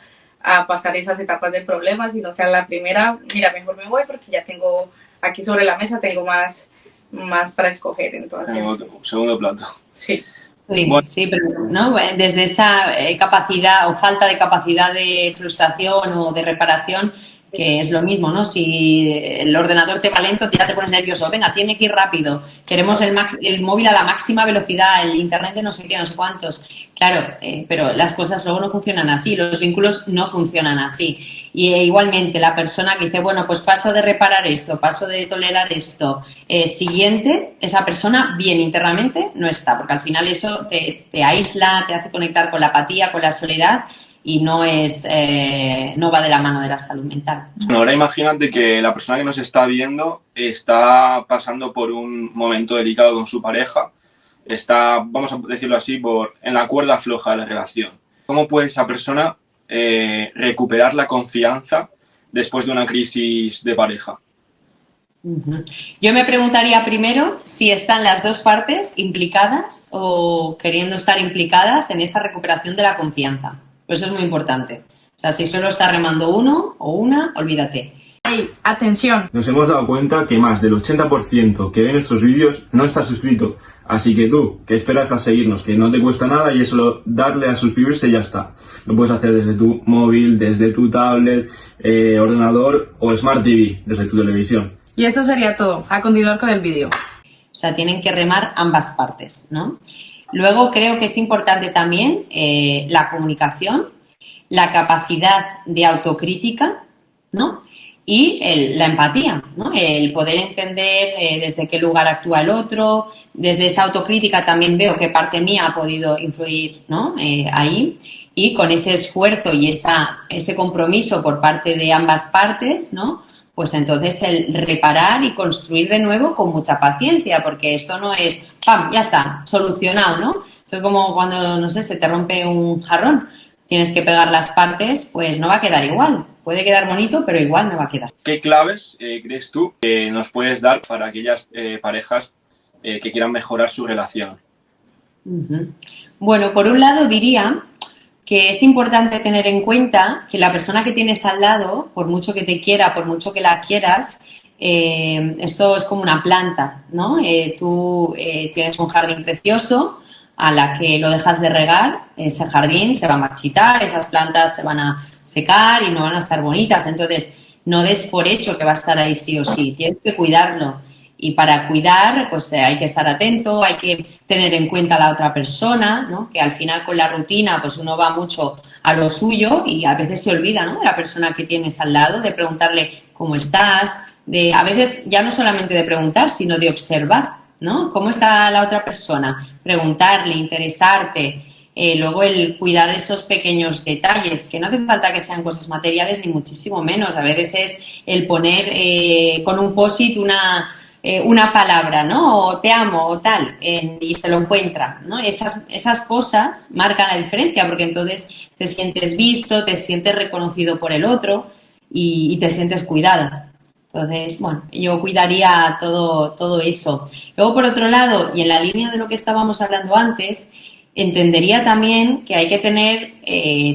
Speaker 6: pasar esas etapas de problemas, sino que a la primera, mira, mejor me voy porque ya tengo aquí sobre la mesa, tengo más para escoger, entonces...
Speaker 8: Segundo plato.
Speaker 6: Sí.
Speaker 7: Sí, pero ¿no? Desde esa capacidad o falta de capacidad de frustración o de reparación, que es lo mismo, ¿no? Si el ordenador te va lento, ya te pones nervioso. Venga, tiene que ir rápido. Queremos el móvil a la máxima velocidad, el internet de no sé qué, no sé cuántos. Claro, pero las cosas luego no funcionan así, los vínculos no funcionan así. Y igualmente la persona que dice, bueno, pues paso de reparar esto, paso de tolerar esto, siguiente, esa persona bien internamente no está, porque al final eso te aísla, te hace conectar con la apatía, con la soledad, y no va de la mano de la salud mental.
Speaker 8: Bueno, ahora imagínate que la persona que nos está viendo está pasando por un momento delicado con su pareja, está, vamos a decirlo así, en la cuerda floja de la relación. ¿Cómo puede esa persona recuperar la confianza después de una crisis de pareja?
Speaker 7: Yo me preguntaría primero si están las dos partes implicadas o queriendo estar implicadas en esa recuperación de la confianza. Pues eso es muy importante. O sea, si solo está remando uno o una, olvídate.
Speaker 6: ¡Ey, atención!
Speaker 5: Nos hemos dado cuenta que más del 80% que ve nuestros vídeos no está suscrito. Así que tú, ¿qué esperas a seguirnos? Que no te cuesta nada y es solo darle a suscribirse y ya está. Lo puedes hacer desde tu móvil, desde tu tablet, ordenador o Smart TV, desde tu televisión.
Speaker 6: Y eso sería todo. A continuar con el vídeo.
Speaker 7: O sea, tienen que remar ambas partes, ¿no? Luego creo que es importante también la comunicación, la capacidad de autocrítica, ¿no? Y la empatía, ¿no? El poder entender desde qué lugar actúa el otro. Desde esa autocrítica también veo qué parte mía ha podido influir, ¿no? Ahí. Y con ese esfuerzo y ese compromiso por parte de ambas partes, ¿no? Pues entonces el reparar y construir de nuevo con mucha paciencia, porque esto no es, ¡pam!, ya está, solucionado, ¿no? Esto es como cuando, no sé, se te rompe un jarrón, tienes que pegar las partes, pues no va a quedar igual. Puede quedar bonito, pero igual no va a quedar.
Speaker 8: ¿Qué claves crees tú que nos puedes dar para aquellas parejas que quieran mejorar su relación?
Speaker 7: Bueno, por un lado diría que es importante tener en cuenta que la persona que tienes al lado, por mucho que te quiera, por mucho que la quieras, esto es como una planta, ¿no? Tú tienes un jardín precioso, a la que lo dejas de regar, ese jardín se va a marchitar, esas plantas se van a secar y no van a estar bonitas. Entonces, no des por hecho que va a estar ahí sí o sí, tienes que cuidarlo. Y para cuidar, pues hay que estar atento, hay que tener en cuenta a la otra persona, ¿no? Que al final con la rutina, pues uno va mucho a lo suyo y a veces se olvida, ¿no?, de la persona que tienes al lado, de preguntarle cómo estás, a veces ya no solamente de preguntar, sino de observar, ¿no? ¿Cómo está la otra persona? Preguntarle, interesarte. Luego el cuidar esos pequeños detalles, que no hace falta que sean cosas materiales ni muchísimo menos. A veces es el poner con un post-it una palabra, ¿no? O te amo o tal, y se lo encuentra, ¿no? Esas cosas marcan la diferencia, porque entonces te sientes visto, te sientes reconocido por el otro y te sientes cuidado. Entonces, bueno, yo cuidaría todo eso. Luego, por otro lado, y en la línea de lo que estábamos hablando antes, entendería también que hay que tener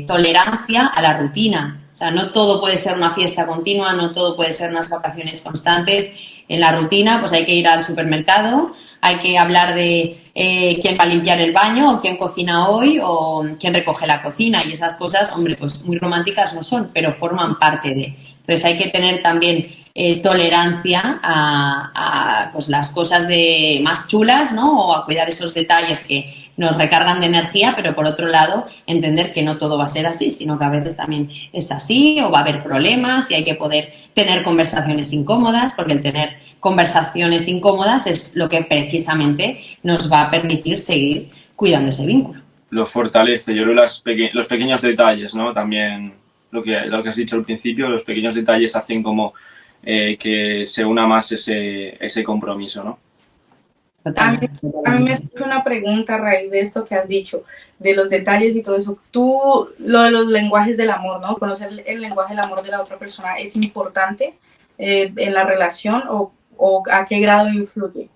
Speaker 7: tolerancia a la rutina. O sea, no todo puede ser una fiesta continua, no todo puede ser unas vacaciones constantes. En la rutina, pues hay que ir al supermercado, hay que hablar de quién va a limpiar el baño, o quién cocina hoy, o quién recoge la cocina. Y esas cosas, hombre, pues muy románticas no son, pero forman parte de. Entonces hay que tener también tolerancia a pues las cosas más chulas, ¿no? O a cuidar esos detalles que nos recargan de energía, pero por otro lado entender que no todo va a ser así, sino que a veces también es así, o va a haber problemas y hay que poder tener conversaciones incómodas, porque el tener conversaciones incómodas es lo que precisamente nos va a permitir seguir cuidando ese vínculo.
Speaker 8: Lo fortalece, yo creo los pequeños detalles, ¿no? También lo que has dicho al principio, los pequeños detalles hacen como que se una más ese compromiso, ¿no?
Speaker 6: A mí me surge una pregunta a raíz de esto que has dicho, de los detalles y todo eso. Tú, lo de los lenguajes del amor, ¿no? Conocer el lenguaje del amor de la otra persona es importante en la relación o a qué grado influye.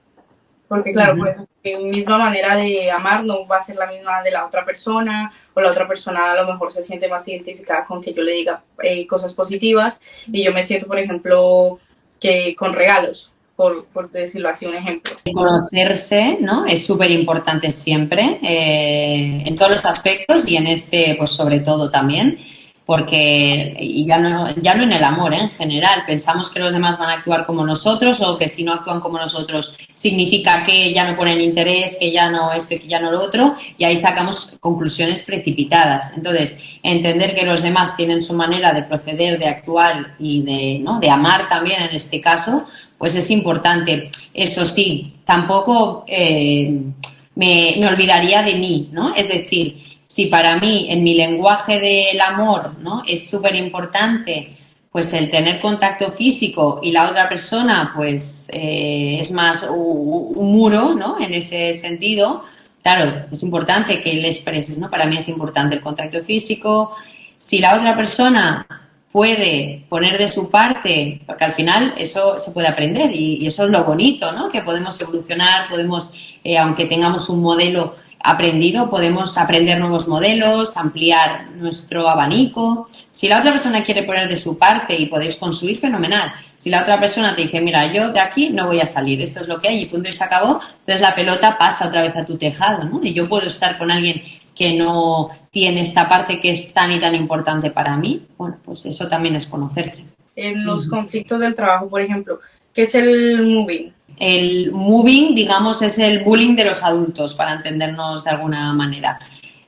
Speaker 6: Porque claro, por ejemplo, mi misma manera de amar no va a ser la misma de la otra persona, o la otra persona a lo mejor se siente más identificada con que yo le diga cosas positivas y yo me siento, por ejemplo, que con regalos. Por decirlo así, un ejemplo.
Speaker 7: Conocerse, ¿no? Es súper importante siempre, en todos los aspectos y en este, pues sobre todo también, porque y ya no en el amor, en general, pensamos que los demás van a actuar como nosotros o que si no actúan como nosotros significa que ya no ponen interés, que ya no esto y que ya no lo otro, y ahí sacamos conclusiones precipitadas. Entonces, entender que los demás tienen su manera de proceder, de actuar y de amar también en este caso, pues es importante. Eso sí, tampoco me olvidaría de mí, ¿no? Es decir, si para mí en mi lenguaje del amor, ¿no?, es súper importante pues el tener contacto físico y la otra persona pues es más un muro, ¿no?, en ese sentido, claro, es importante que le expreses, ¿no? Para mí es importante el contacto físico. Si la otra persona puede poner de su parte, porque al final eso se puede aprender y eso es lo bonito, ¿no? Que podemos evolucionar, podemos, aunque tengamos un modelo aprendido, podemos aprender nuevos modelos, ampliar nuestro abanico. Si la otra persona quiere poner de su parte y podéis construir, fenomenal. Si la otra persona te dice, mira, yo de aquí no voy a salir, esto es lo que hay y punto y se acabó, entonces la pelota pasa otra vez a tu tejado, ¿no? Y yo puedo estar con alguien que no tiene esta parte que es tan y tan importante para mí, bueno, pues eso también es conocerse.
Speaker 6: En los conflictos del trabajo, por ejemplo, ¿qué es el moving?
Speaker 7: El moving, digamos, es el bullying de los adultos, para entendernos de alguna manera.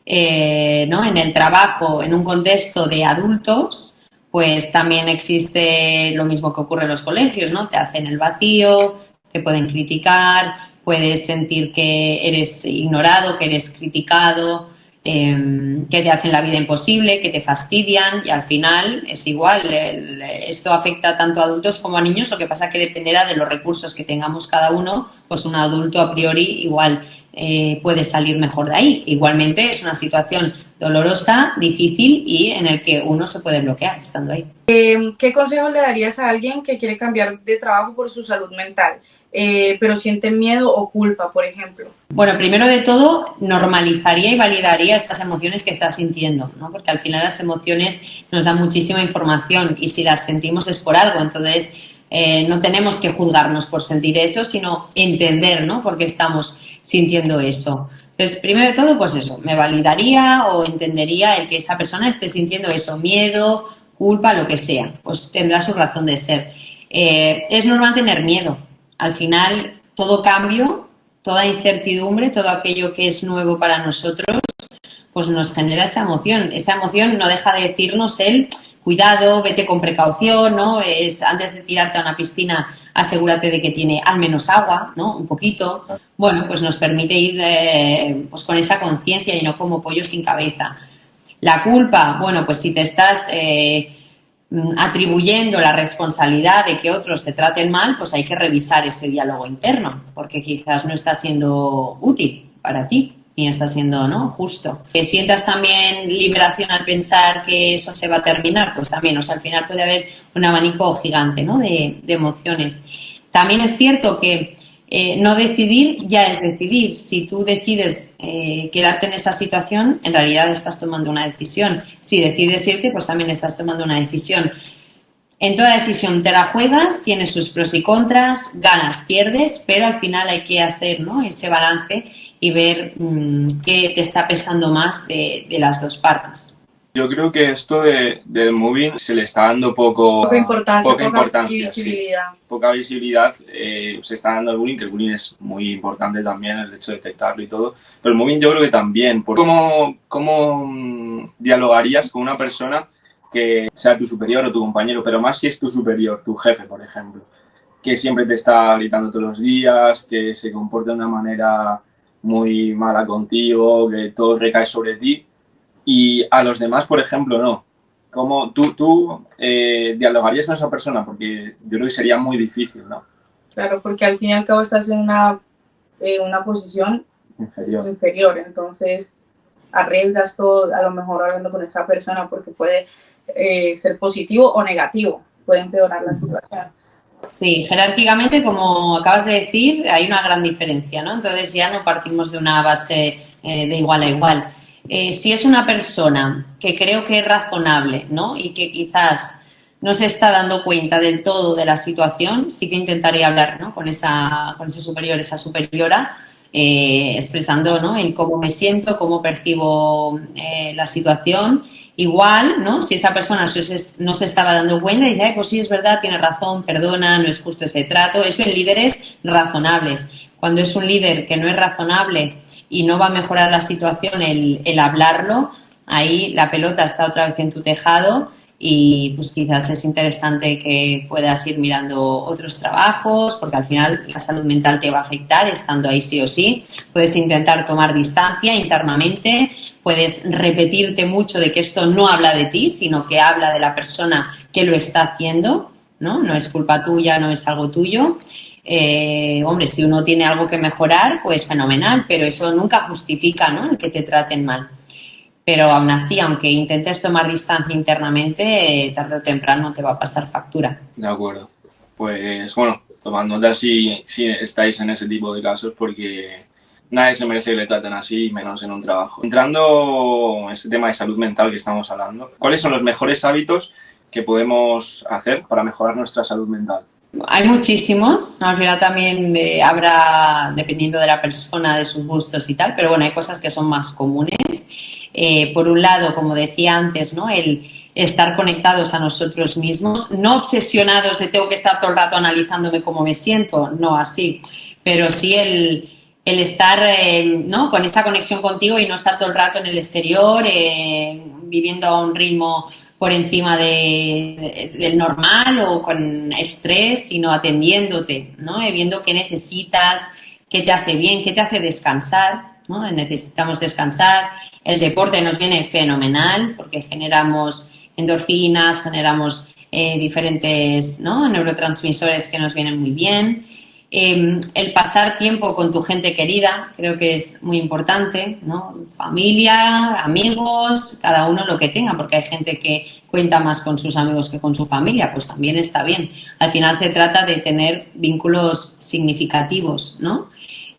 Speaker 7: ¿No? En el trabajo, en un contexto de adultos, pues también existe lo mismo que ocurre en los colegios, ¿no? Te hacen el vacío, te pueden criticar, puedes sentir que eres ignorado, que eres criticado, que te hacen la vida imposible, que te fastidian y al final es igual. Esto afecta tanto a adultos como a niños, lo que pasa que dependerá de los recursos que tengamos cada uno, pues un adulto a priori igual puede salir mejor de ahí. Igualmente es una situación dolorosa, difícil y en el que uno se puede bloquear estando ahí.
Speaker 6: ¿Qué consejos le darías a alguien que quiere cambiar de trabajo por su salud mental, pero siente miedo o culpa, por ejemplo?
Speaker 7: Bueno, primero de todo, normalizaría y validaría esas emociones que estás sintiendo, ¿no? Porque al final las emociones nos dan muchísima información y si las sentimos es por algo, entonces no tenemos que juzgarnos por sentir eso, sino entender, ¿no?, por qué estamos sintiendo eso. Entonces, primero de todo, pues eso, me validaría o entendería el que esa persona esté sintiendo eso, miedo, culpa, lo que sea, pues tendrá su razón de ser. Es normal tener miedo. Al final, todo cambio, toda incertidumbre, todo aquello que es nuevo para nosotros, pues nos genera esa emoción. Esa emoción no deja de decirnos el cuidado, vete con precaución, ¿no? Es antes de tirarte a una piscina, asegúrate de que tiene al menos agua, ¿no? Un poquito. Bueno, pues nos permite ir pues con esa conciencia y no como pollo sin cabeza. La culpa, bueno, pues si te estás atribuyendo la responsabilidad de que otros te traten mal, pues hay que revisar ese diálogo interno, porque quizás no está siendo útil para ti, ni está siendo, ¿no?, justo. Que sientas también liberación al pensar que eso se va a terminar, pues también, o sea, al final puede haber un abanico gigante, ¿no?, de emociones. También es cierto que No decidir ya es decidir. Si tú decides quedarte en esa situación, en realidad estás tomando una decisión. Si decides irte, pues también estás tomando una decisión. En toda decisión te la juegas, tiene sus pros y contras, ganas, pierdes, pero al final hay que hacer, ¿no?, ese balance y ver qué te está pesando más de las dos partes.
Speaker 8: Yo creo que esto del moving se le está dando poca importancia
Speaker 6: y visibilidad.
Speaker 8: Sí. Poca visibilidad se está dando al bullying, que el bullying es muy importante también, el hecho de detectarlo y todo. Pero el moving yo creo que también. ¿Cómo dialogarías con una persona que sea tu superior o tu compañero, pero más si es tu superior, tu jefe, por ejemplo, que siempre te está gritando todos los días, que se comporta de una manera muy mala contigo, que todo recae sobre ti? Y a los demás, por ejemplo, no. ¿Cómo tú dialogarías con esa persona? Porque yo creo que sería muy difícil, ¿no?
Speaker 6: Claro, porque al fin y al cabo estás en una posición inferior. Entonces arriesgas todo, a lo mejor hablando con esa persona, porque puede ser positivo o negativo, puede empeorar la situación.
Speaker 7: Sí, jerárquicamente, como acabas de decir, hay una gran diferencia, ¿no? Entonces ya no partimos de una base de igual a igual. Si es una persona que creo que es razonable, ¿no?, y que quizás no se está dando cuenta del todo de la situación, sí que intentaría hablar, ¿no?, con ese superior, esa superiora, expresando, ¿no?, el cómo me siento, cómo percibo la situación. Igual, ¿no?, si esa persona no se estaba dando cuenta y dice, ay, pues sí, es verdad, tiene razón, perdona, no es justo ese trato. Eso en líderes razonables. Cuando es un líder que no es razonable y no va a mejorar la situación el hablarlo, ahí la pelota está otra vez en tu tejado y pues quizás es interesante que puedas ir mirando otros trabajos, porque al final la salud mental te va a afectar estando ahí sí o sí. Puedes intentar tomar distancia internamente, puedes repetirte mucho de que esto no habla de ti, sino que habla de la persona que lo está haciendo, ¿no? No es culpa tuya, no es algo tuyo. Hombre, si uno tiene algo que mejorar, pues fenomenal, pero eso nunca justifica, ¿no?, el que te traten mal. Pero aún así, aunque intentes tomar distancia internamente, tarde o temprano te va a pasar factura.
Speaker 8: De acuerdo. Pues bueno, tomad nota si estáis en ese tipo de casos, porque nadie se merece que le traten así, menos en un trabajo. Entrando en este tema de salud mental que estamos hablando, ¿cuáles son los mejores hábitos que podemos hacer para mejorar nuestra salud mental?
Speaker 7: Hay muchísimos, al final también habrá, dependiendo de la persona, de sus gustos y tal, pero bueno, hay cosas que son más comunes. Por un lado, como decía antes, ¿no?, el estar conectados a nosotros mismos, no obsesionados de tengo que estar todo el rato analizándome cómo me siento, no así, pero sí el estar, ¿no?, con esa conexión contigo y no estar todo el rato en el exterior, viviendo a un ritmo por encima del normal o con estrés, sino atendiéndote, ¿no?, viendo qué necesitas, qué te hace bien, qué te hace descansar, ¿no? Necesitamos descansar. El deporte nos viene fenomenal porque generamos endorfinas, generamos diferentes, ¿no?, neurotransmisores que nos vienen muy bien. El pasar tiempo con tu gente querida creo que es muy importante, ¿no? Familia, amigos, cada uno lo que tenga, porque hay gente que cuenta más con sus amigos que con su familia, pues también está bien. Al final se trata de tener vínculos significativos, ¿no?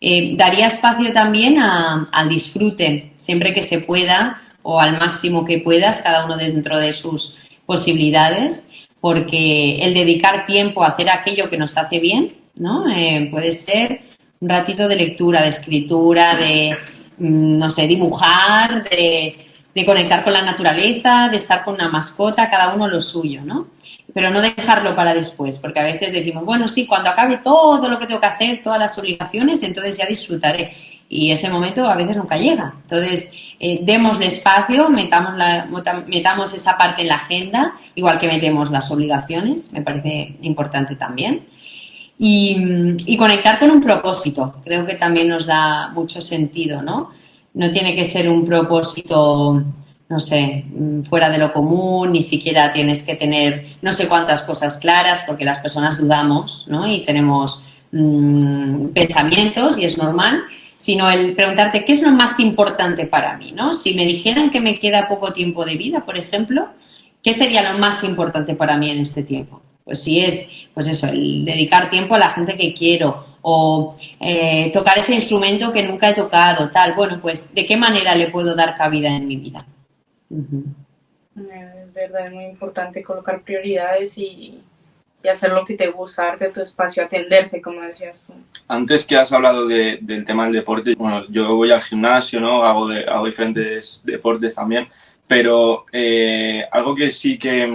Speaker 7: Daría espacio también al disfrute, siempre que se pueda o al máximo que puedas, cada uno dentro de sus posibilidades, porque el dedicar tiempo a hacer aquello que nos hace bien, ¿no? Puede ser un ratito de lectura, de escritura, de, no sé, dibujar, de conectar con la naturaleza, de estar con una mascota, cada uno lo suyo, ¿no? Pero no dejarlo para después, porque a veces decimos, bueno, sí, cuando acabe todo lo que tengo que hacer, todas las obligaciones, entonces ya disfrutaré. Y ese momento a veces nunca llega. Entonces, démosle espacio, metamos esa parte en la agenda, igual que metemos las obligaciones, me parece importante también. Y conectar con un propósito, creo que también nos da mucho sentido, ¿no? No tiene que ser un propósito, no sé, fuera de lo común, ni siquiera tienes que tener no sé cuántas cosas claras, porque las personas dudamos, ¿no? Y tenemos pensamientos y es normal, sino el preguntarte qué es lo más importante para mí, ¿no? Si me dijeran que me queda poco tiempo de vida, por ejemplo, ¿qué sería lo más importante para mí en este tiempo? Pues si es, pues eso, el dedicar tiempo a la gente que quiero o tocar ese instrumento que nunca he tocado, tal, bueno, pues ¿de qué manera le puedo dar cabida en mi vida?
Speaker 6: Es verdad, es muy importante colocar prioridades y hacer lo que te gusta, darte tu espacio, atenderte, como decías tú.
Speaker 8: Antes que has hablado del tema del deporte, bueno, yo voy al gimnasio, ¿no? Hago diferentes deportes también, pero algo que sí que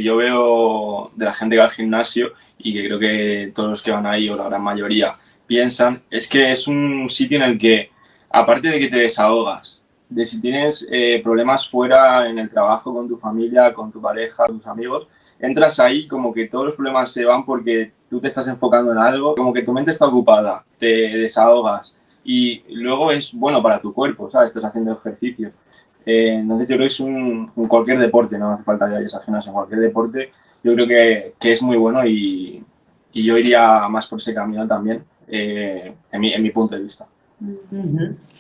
Speaker 8: yo veo de la gente que va al gimnasio y que creo que todos los que van ahí, o la gran mayoría, piensan, es que es un sitio en el que, aparte de que te desahogas, de si tienes problemas fuera en el trabajo, con tu familia, con tu pareja, con tus amigos, entras ahí como que todos los problemas se van porque tú te estás enfocando en algo, como que tu mente está ocupada, te desahogas y luego es bueno para tu cuerpo, ¿sabes? Estás haciendo ejercicio. Entonces yo creo que es un cualquier deporte, no hace falta que vayas a gimnasio, en cualquier deporte yo creo que es muy bueno y yo iría más por ese camino también, en mi punto de vista.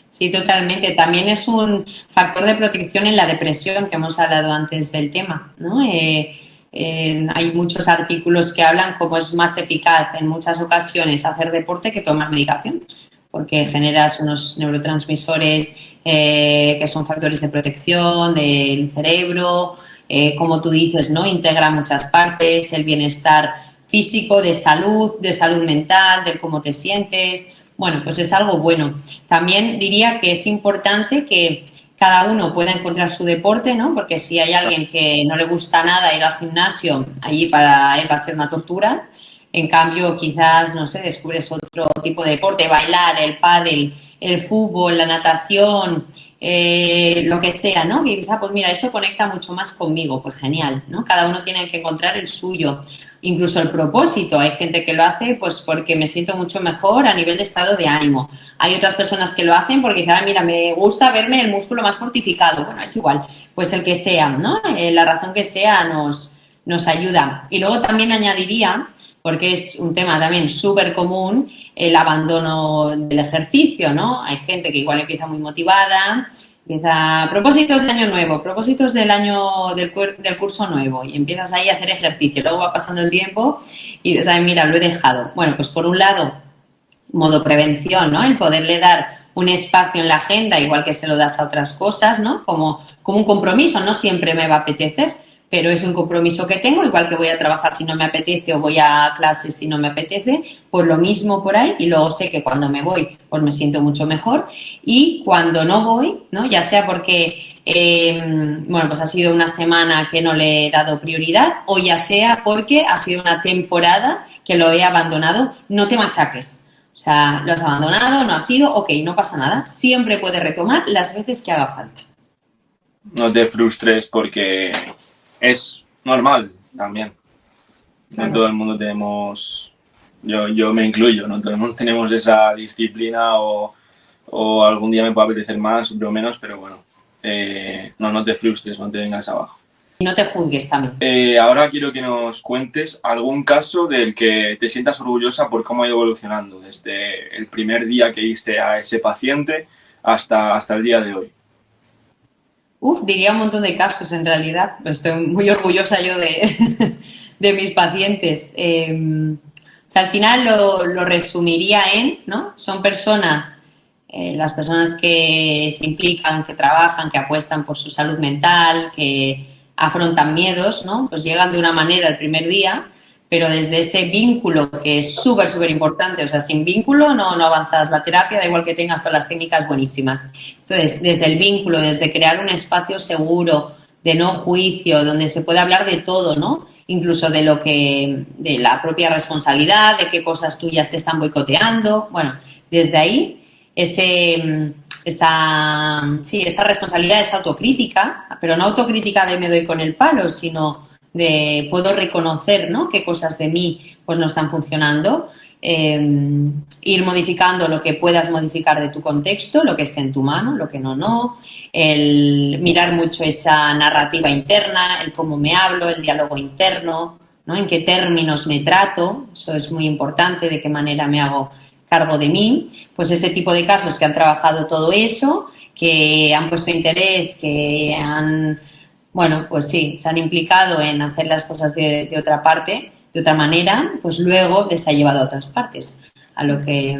Speaker 7: Sí, totalmente. También es un factor de protección en la depresión que hemos hablado antes del tema, ¿no? Hay muchos artículos que hablan cómo es más eficaz en muchas ocasiones hacer deporte que tomar medicación, porque generas unos neurotransmisores que son factores de protección del cerebro, como tú dices, ¿no? Integra muchas partes, el bienestar físico, de salud mental, de cómo te sientes. Bueno, pues es algo bueno. También diría que es importante que cada uno pueda encontrar su deporte, ¿no? Porque si hay alguien que no le gusta nada ir al gimnasio, allí para él va a ser una tortura. En cambio, quizás, no sé, descubres otro tipo de deporte, bailar, el pádel, el fútbol, la natación, lo que sea, ¿no? Y dices, pues mira, eso conecta mucho más conmigo, pues genial, ¿no? Cada uno tiene que encontrar el suyo. Incluso el propósito, hay gente que lo hace pues porque me siento mucho mejor a nivel de estado de ánimo. Hay otras personas que lo hacen porque dicen, mira, me gusta verme el músculo más fortificado. Bueno, es igual, pues el que sea, ¿no? La razón que sea nos ayuda. Y luego también añadiría, porque es un tema también súper común, el abandono del ejercicio, ¿no? Hay gente que igual empieza muy motivada, empieza propósitos de año nuevo, propósitos del año del curso nuevo y empiezas ahí a hacer ejercicio. Luego va pasando el tiempo y dices, mira, lo he dejado. Bueno, pues por un lado, modo prevención, ¿no? El poderle dar un espacio en la agenda, igual que se lo das a otras cosas, ¿no? Como un compromiso, no siempre me va a apetecer, pero es un compromiso que tengo, igual que voy a trabajar si no me apetece o voy a clases si no me apetece, pues lo mismo por ahí y luego sé que cuando me voy pues me siento mucho mejor y cuando no voy, ¿no? Ya sea porque bueno, pues ha sido una semana que no le he dado prioridad o ya sea porque ha sido una temporada que lo he abandonado, no te machaques. O sea, lo has abandonado, no ha sido, ok, no pasa nada, siempre puedes retomar las veces que haga falta.
Speaker 8: No te frustres porque es normal también. No todo el mundo tenemos, yo me incluyo, no todo el mundo tenemos esa disciplina o algún día me puede apetecer más, otro menos, pero bueno, no te frustres, no te vengas abajo.
Speaker 7: Y no te juzgues también.
Speaker 8: Ahora quiero que nos cuentes algún caso del que te sientas orgullosa por cómo ha ido evolucionando desde el primer día que viste a ese paciente hasta el día de hoy.
Speaker 7: Diría un montón de casos en realidad. Estoy muy orgullosa yo de mis pacientes. O sea, al final lo resumiría en, ¿no? Son personas, las personas que se implican, que trabajan, que apuestan por su salud mental, que afrontan miedos, ¿no? Pues llegan de una manera el primer día, pero desde ese vínculo que es súper, súper importante, o sea, sin vínculo no avanzas la terapia, da igual que tengas todas las técnicas buenísimas. Entonces, desde el vínculo, desde crear un espacio seguro, de no juicio, donde se puede hablar de todo, ¿no? Incluso de de la propia responsabilidad, de qué cosas tuyas te están boicoteando. Bueno, desde ahí, esa responsabilidad, esa autocrítica, pero no autocrítica de me doy con el palo, sino de puedo reconocer, ¿no? Qué cosas de mí pues no están funcionando, ir modificando lo que puedas modificar de tu contexto, lo que esté en tu mano, lo que no, el mirar mucho esa narrativa interna, el cómo me hablo, el diálogo interno, ¿no? En qué términos me trato, eso es muy importante, de qué manera me hago cargo de mí, pues ese tipo de casos que han trabajado todo eso, que han puesto interés, que han bueno, pues sí, se han implicado en hacer las cosas de otra parte, de otra manera, pues luego les ha llevado a otras partes. A lo que,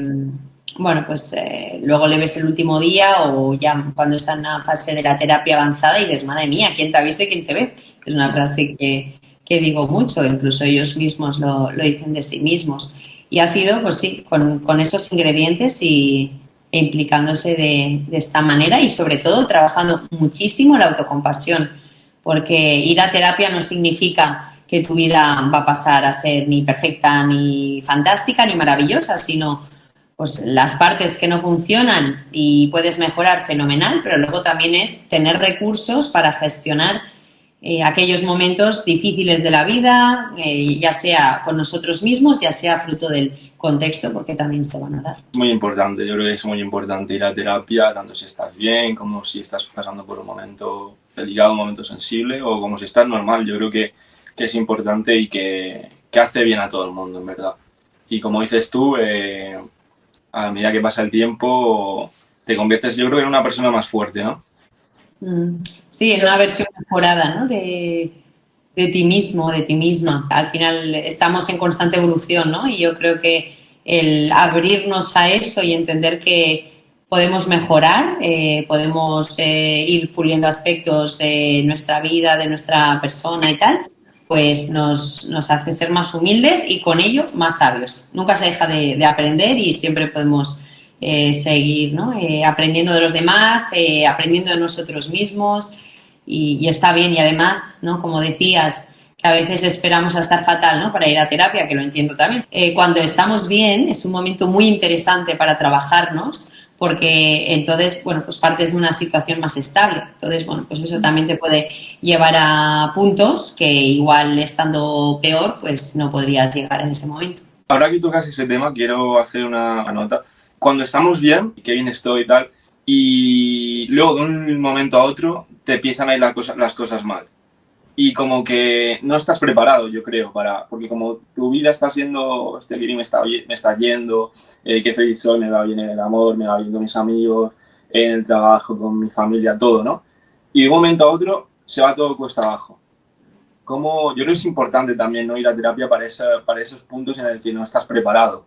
Speaker 7: bueno, pues luego le ves el último día o ya cuando está en la fase de la terapia avanzada y dices, madre mía, ¿quién te ha visto y quién te ve? Es una frase que digo mucho, incluso ellos mismos lo dicen de sí mismos. Y ha sido, pues sí, con esos ingredientes e implicándose de esta manera y sobre todo trabajando muchísimo la autocompasión, porque ir a terapia no significa que tu vida va a pasar a ser ni perfecta, ni fantástica, ni maravillosa, sino pues las partes que no funcionan y puedes mejorar fenomenal, pero luego también es tener recursos para gestionar aquellos momentos difíciles de la vida, ya sea con nosotros mismos, ya sea fruto del contexto, porque también se van a dar.
Speaker 8: Muy importante, yo creo que es muy importante ir a terapia, tanto si estás bien como si estás pasando por un momento delicado, un momento sensible o como si estás normal. Yo creo que es importante y que hace bien a todo el mundo, en verdad. Y como dices tú, a medida que pasa el tiempo te conviertes, yo creo, en una persona más fuerte, ¿no?
Speaker 7: Sí, en una versión mejorada, ¿no? De ti mismo, de ti misma. Al final estamos en constante evolución, ¿no? Y yo creo que el abrirnos a eso y entender que podemos mejorar, podemos ir puliendo aspectos de nuestra vida, de nuestra persona y tal, pues nos hace ser más humildes y con ello más sabios. Nunca se deja de aprender y siempre podemos seguir, ¿no? Aprendiendo de los demás, aprendiendo de nosotros mismos y está bien. Y además, ¿no? Como decías, que a veces esperamos a estar fatal, ¿no? Para ir a terapia, que lo entiendo también. Cuando estamos bien es un momento muy interesante para trabajarnos porque entonces, bueno, pues partes de una situación más estable. Entonces, bueno, pues eso también te puede llevar a puntos que igual estando peor, pues no podrías llegar en ese momento.
Speaker 8: Ahora que tocas ese tema, quiero hacer una nota. Cuando estamos bien, qué bien estoy y tal, y luego de un momento a otro te empiezan a ir las cosas mal. Y como que no estás preparado, yo creo, porque como tu vida está siendo, me está yendo, qué feliz soy, me va bien en el amor, me va bien con mis amigos, en el trabajo, con mi familia, todo, ¿no? Y de un momento a otro se va todo cuesta abajo. Yo creo que es importante también, ¿no? Ir a terapia para esos puntos en el que no estás preparado.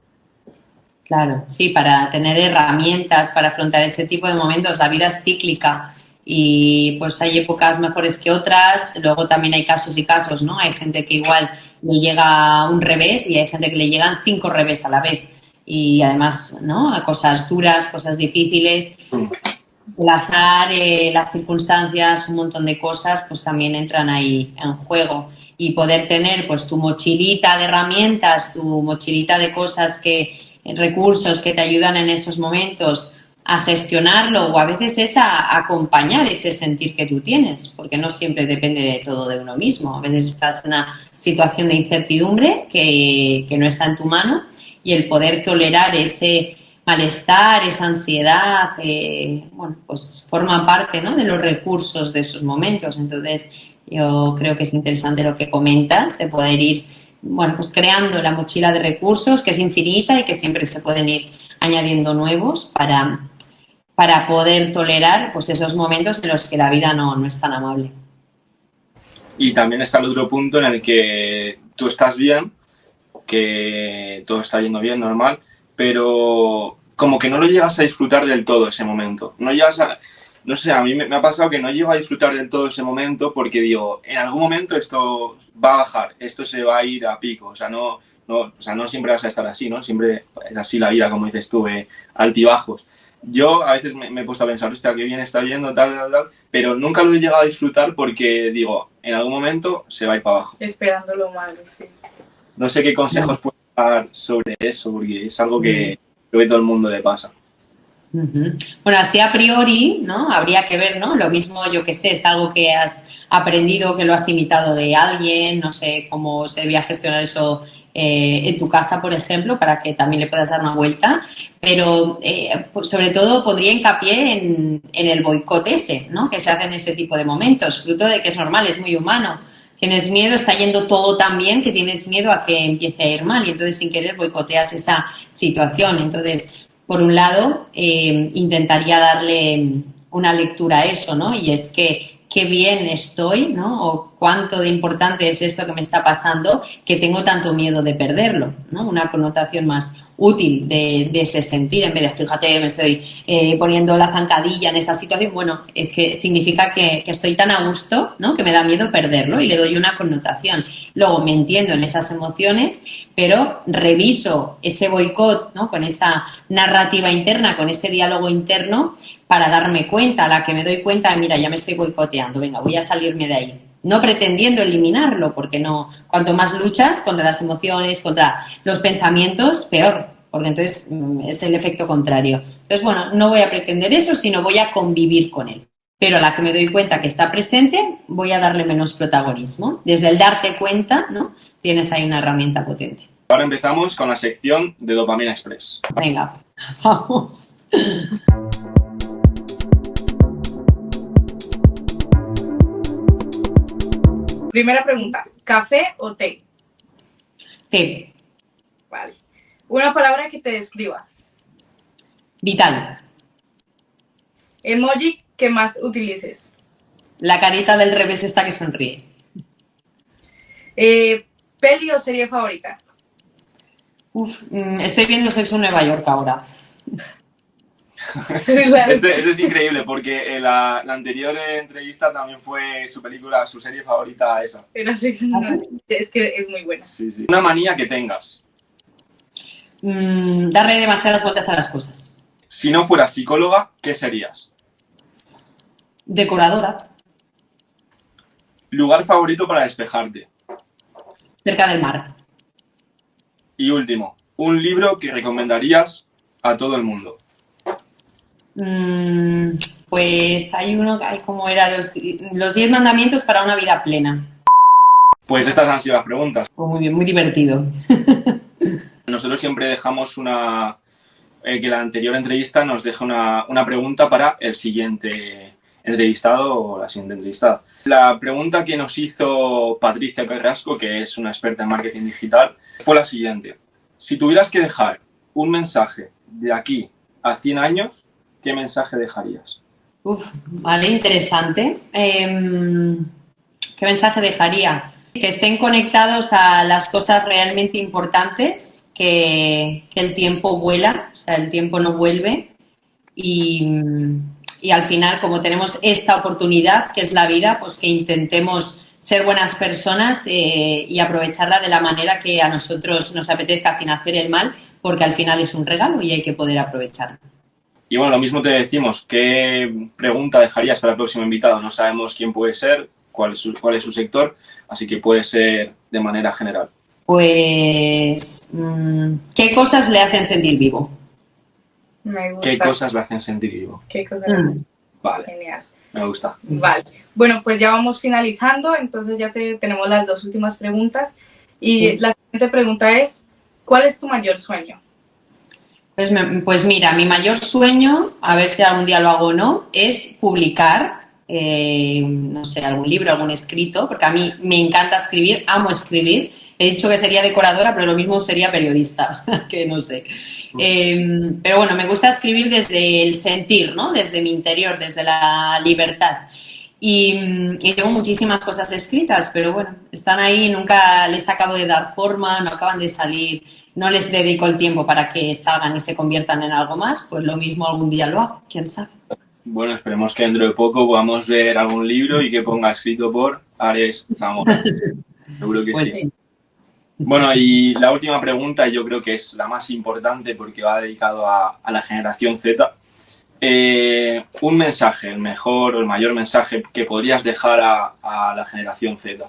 Speaker 7: Claro, sí, para tener herramientas para afrontar ese tipo de momentos. La vida es cíclica y pues hay épocas mejores que otras. Luego también hay casos y casos, ¿no? Hay gente que igual le llega un revés y hay gente que le llegan 5 revés a la vez. Y además, ¿no? A cosas duras, cosas difíciles. El azar, las circunstancias, un montón de cosas, pues también entran ahí en juego. Y poder tener pues tu mochilita de herramientas, tu mochilita de cosas recursos que te ayudan en esos momentos a gestionarlo o a veces es a acompañar ese sentir que tú tienes, porque no siempre depende de todo de uno mismo. A veces estás en una situación de incertidumbre que no está en tu mano y el poder tolerar ese malestar, esa ansiedad, bueno, pues forma parte, ¿no? De los recursos de esos momentos. Entonces, yo creo que es interesante lo que comentas, de poder ir, bueno, pues creando la mochila de recursos que es infinita y que siempre se pueden ir añadiendo nuevos para poder tolerar pues esos momentos en los que la vida no es tan amable.
Speaker 8: Y también está el otro punto en el que tú estás bien, que todo está yendo bien, normal, pero como que no lo llegas a disfrutar del todo ese momento. No llegas a... No sé, a mí me ha pasado que no llego a disfrutar del todo ese momento porque digo, en algún momento esto va a bajar, esto se va a ir a pico, o sea, no siempre vas a estar así, ¿no? Siempre es así la vida, como dices tú, altibajos. Yo a veces me he puesto a pensar, hostia, qué bien está yendo, tal, pero nunca lo he llegado a disfrutar porque digo, en algún momento se va a ir para abajo.
Speaker 6: Esperando lo malo, sí.
Speaker 8: No sé qué consejos puedes dar sobre eso, porque es algo que creo que todo el mundo le pasa.
Speaker 7: Bueno, así a priori, ¿no? Habría que ver, ¿no? Lo mismo, yo que sé, es algo que has aprendido, que lo has imitado de alguien, no sé cómo se debía gestionar eso en tu casa, por ejemplo, para que también le puedas dar una vuelta, pero sobre todo pondría hincapié en el boicot ese, ¿no? Que se hace en ese tipo de momentos, fruto de que es normal, es muy humano. Tienes miedo, está yendo todo tan bien que tienes miedo a que empiece a ir mal y entonces sin querer boicoteas esa situación. Entonces, por un lado, intentaría darle una lectura a eso, ¿no? Y es que qué bien estoy, ¿no? O cuánto de importante es esto que me está pasando, que tengo tanto miedo de perderlo, ¿no? Una connotación más útil de ese sentir, en vez de, fíjate, me estoy poniendo la zancadilla en esta situación. Bueno, es que significa que estoy tan a gusto, ¿no? Que me da miedo perderlo y le doy una connotación. Luego me entiendo en esas emociones, pero reviso ese boicot, ¿no? Con esa narrativa interna, con ese diálogo interno, para darme cuenta, a la que me doy cuenta, mira, ya me estoy boicoteando, venga, voy a salirme de ahí. No pretendiendo eliminarlo, porque no, cuanto más luchas contra las emociones, contra los pensamientos, peor, porque entonces es el efecto contrario. Entonces, bueno, no voy a pretender eso, sino voy a convivir con él. Pero a la que me doy cuenta que está presente, voy a darle menos protagonismo. Desde el darte cuenta, ¿no? Tienes ahí una herramienta potente.
Speaker 8: Ahora empezamos con la sección de Dopamina Express.
Speaker 7: Venga, vamos.
Speaker 6: Primera pregunta, ¿café o té?
Speaker 7: Té.
Speaker 6: Vale. Una palabra que te describa.
Speaker 7: Vital.
Speaker 6: Emoji que más utilices.
Speaker 7: La carita del revés está que sonríe.
Speaker 6: ¿Peli o serie favorita?
Speaker 7: Estoy viendo Sexo en Nueva York ahora.
Speaker 8: Este es increíble porque la anterior entrevista también fue su película, su serie favorita esa.
Speaker 6: Era Sexo en Nueva York. Es que es muy buena.
Speaker 8: Sí, sí. Una manía que tengas.
Speaker 7: Darle demasiadas vueltas a las cosas.
Speaker 8: Si no fueras psicóloga, ¿qué serías?
Speaker 7: Decoradora.
Speaker 8: Lugar favorito para despejarte.
Speaker 7: Cerca del mar.
Speaker 8: Y último, un libro que recomendarías a todo el mundo.
Speaker 7: Pues hay uno, ¿cómo era? Los 10 mandamientos para una vida plena.
Speaker 8: Pues estas han sido las preguntas.
Speaker 7: Pues muy bien, muy divertido.
Speaker 8: Nosotros siempre dejamos que la anterior entrevista nos deje una pregunta para el siguiente entrevistado o la siguiente entrevistada. La pregunta que nos hizo Patricia Carrasco, que es una experta en marketing digital, fue la siguiente. Si tuvieras que dejar un mensaje de aquí a 100 años, ¿qué mensaje dejarías?
Speaker 7: Vale, interesante. ¿Qué mensaje dejaría? Que estén conectados a las cosas realmente importantes, que el tiempo vuela, o sea, el tiempo no vuelve y al final, como tenemos esta oportunidad, que es la vida, pues que intentemos ser buenas personas y aprovecharla de la manera que a nosotros nos apetezca sin hacer el mal, porque al final es un regalo y hay que poder aprovecharlo.
Speaker 8: Y bueno, lo mismo te decimos, ¿qué pregunta dejarías para el próximo invitado? No sabemos quién puede ser, cuál es su sector, así que puede ser de manera general.
Speaker 7: Pues, ¿qué cosas le hacen sentir vivo?
Speaker 6: Me gusta.
Speaker 8: ¿Qué cosas le hacen sentir vivo?
Speaker 6: ¿Qué cosas le hacen?
Speaker 8: Vale.
Speaker 6: Genial.
Speaker 8: Me gusta.
Speaker 6: Vale. Bueno, pues ya vamos finalizando, entonces ya tenemos las dos últimas preguntas. Y la siguiente pregunta es, ¿cuál es tu mayor sueño?
Speaker 7: Pues mira, mi mayor sueño, a ver si algún día lo hago o no, es publicar, no sé, algún libro, algún escrito, porque a mí me encanta escribir, amo escribir. He dicho que sería decoradora, pero lo mismo sería periodista, que no sé. Pero bueno, me gusta escribir desde el sentir, ¿no? Desde mi interior, desde la libertad. Y tengo muchísimas cosas escritas, pero bueno, están ahí, nunca les acabo de dar forma, no acaban de salir, no les dedico el tiempo para que salgan y se conviertan en algo más, pues lo mismo algún día lo hago, quién sabe.
Speaker 8: Bueno, esperemos que dentro de poco podamos ver algún libro y que ponga escrito por Ares Zamora. Seguro que
Speaker 7: Pues
Speaker 8: sí. Bueno, y la última pregunta, yo creo que es la más importante porque va dedicado a la generación Z. Un mensaje, el mejor o el mayor mensaje que podrías dejar a la generación Z.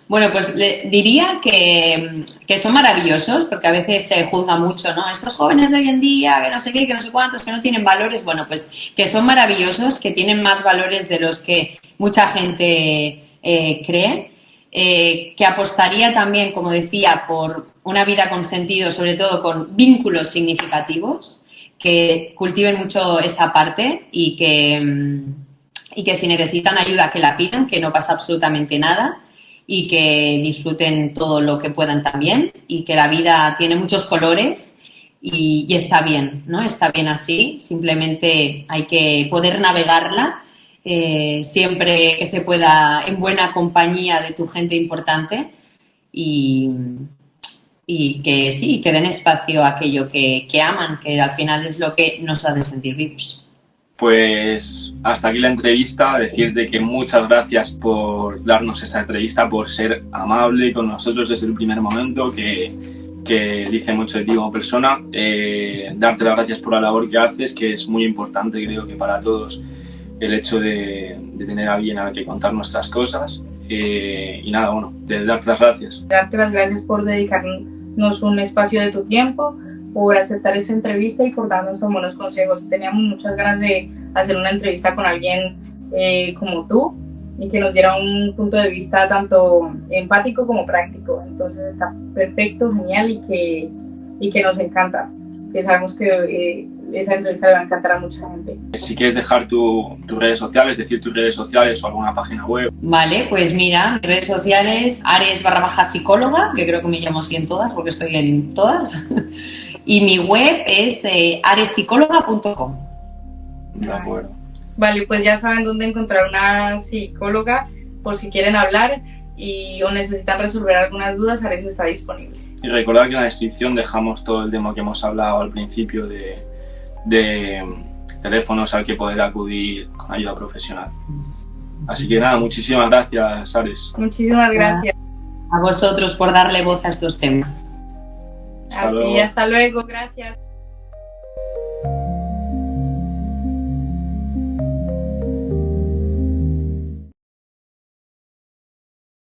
Speaker 7: Bueno, pues le diría que son maravillosos, porque a veces se juzga mucho, ¿no? Estos jóvenes de hoy en día, que no sé qué, que no sé cuántos, que no tienen valores. Bueno, pues que son maravillosos, que tienen más valores de los que mucha gente cree. Que apostaría también, como decía, por una vida con sentido, sobre todo con vínculos significativos, que cultiven mucho esa parte y que si necesitan ayuda que la pidan, que no pasa absolutamente nada y que disfruten todo lo que puedan también y que la vida tiene muchos colores y está bien, ¿no? Está bien así, simplemente hay que poder navegarla siempre que se pueda en buena compañía de tu gente importante y que sí, que den espacio a aquello que aman, que al final es lo que nos hace sentir vivos.
Speaker 8: Pues hasta aquí la entrevista, decirte que muchas gracias por darnos esta entrevista, por ser amable con nosotros desde el primer momento, que dice mucho de ti como persona. Darte las gracias por la labor que haces, que es muy importante, creo que para todos, el hecho de tener a alguien al que contar nuestras cosas. Y nada, bueno, de darte las gracias.
Speaker 6: Darte las gracias por dedicarnos un espacio de tu tiempo, por aceptar esta entrevista y por darnos tan buenos consejos. Teníamos muchas ganas de hacer una entrevista con alguien como tú y que nos diera un punto de vista tanto empático como práctico. Entonces está perfecto, genial y que nos encanta, que sabemos que esa entrevista le va a encantar a mucha gente.
Speaker 8: Si quieres dejar tus redes sociales, decir tus redes sociales o alguna página web.
Speaker 7: Vale, pues mira, mis redes sociales, Ares_psicóloga, que creo que me llamo así en todas, porque estoy en todas. Y mi web es arespsicóloga.com.
Speaker 8: De acuerdo.
Speaker 6: Vale, pues ya saben dónde encontrar una psicóloga por si quieren hablar o necesitan resolver algunas dudas. Ares está disponible.
Speaker 8: Y recordad que en la descripción dejamos todo el tema que hemos hablado al principio de teléfonos al que poder acudir con ayuda profesional. Así que nada, muchísimas gracias, Ares.
Speaker 6: Muchísimas gracias.
Speaker 7: A vosotros por darle voz a estos temas.
Speaker 6: Hasta luego, gracias.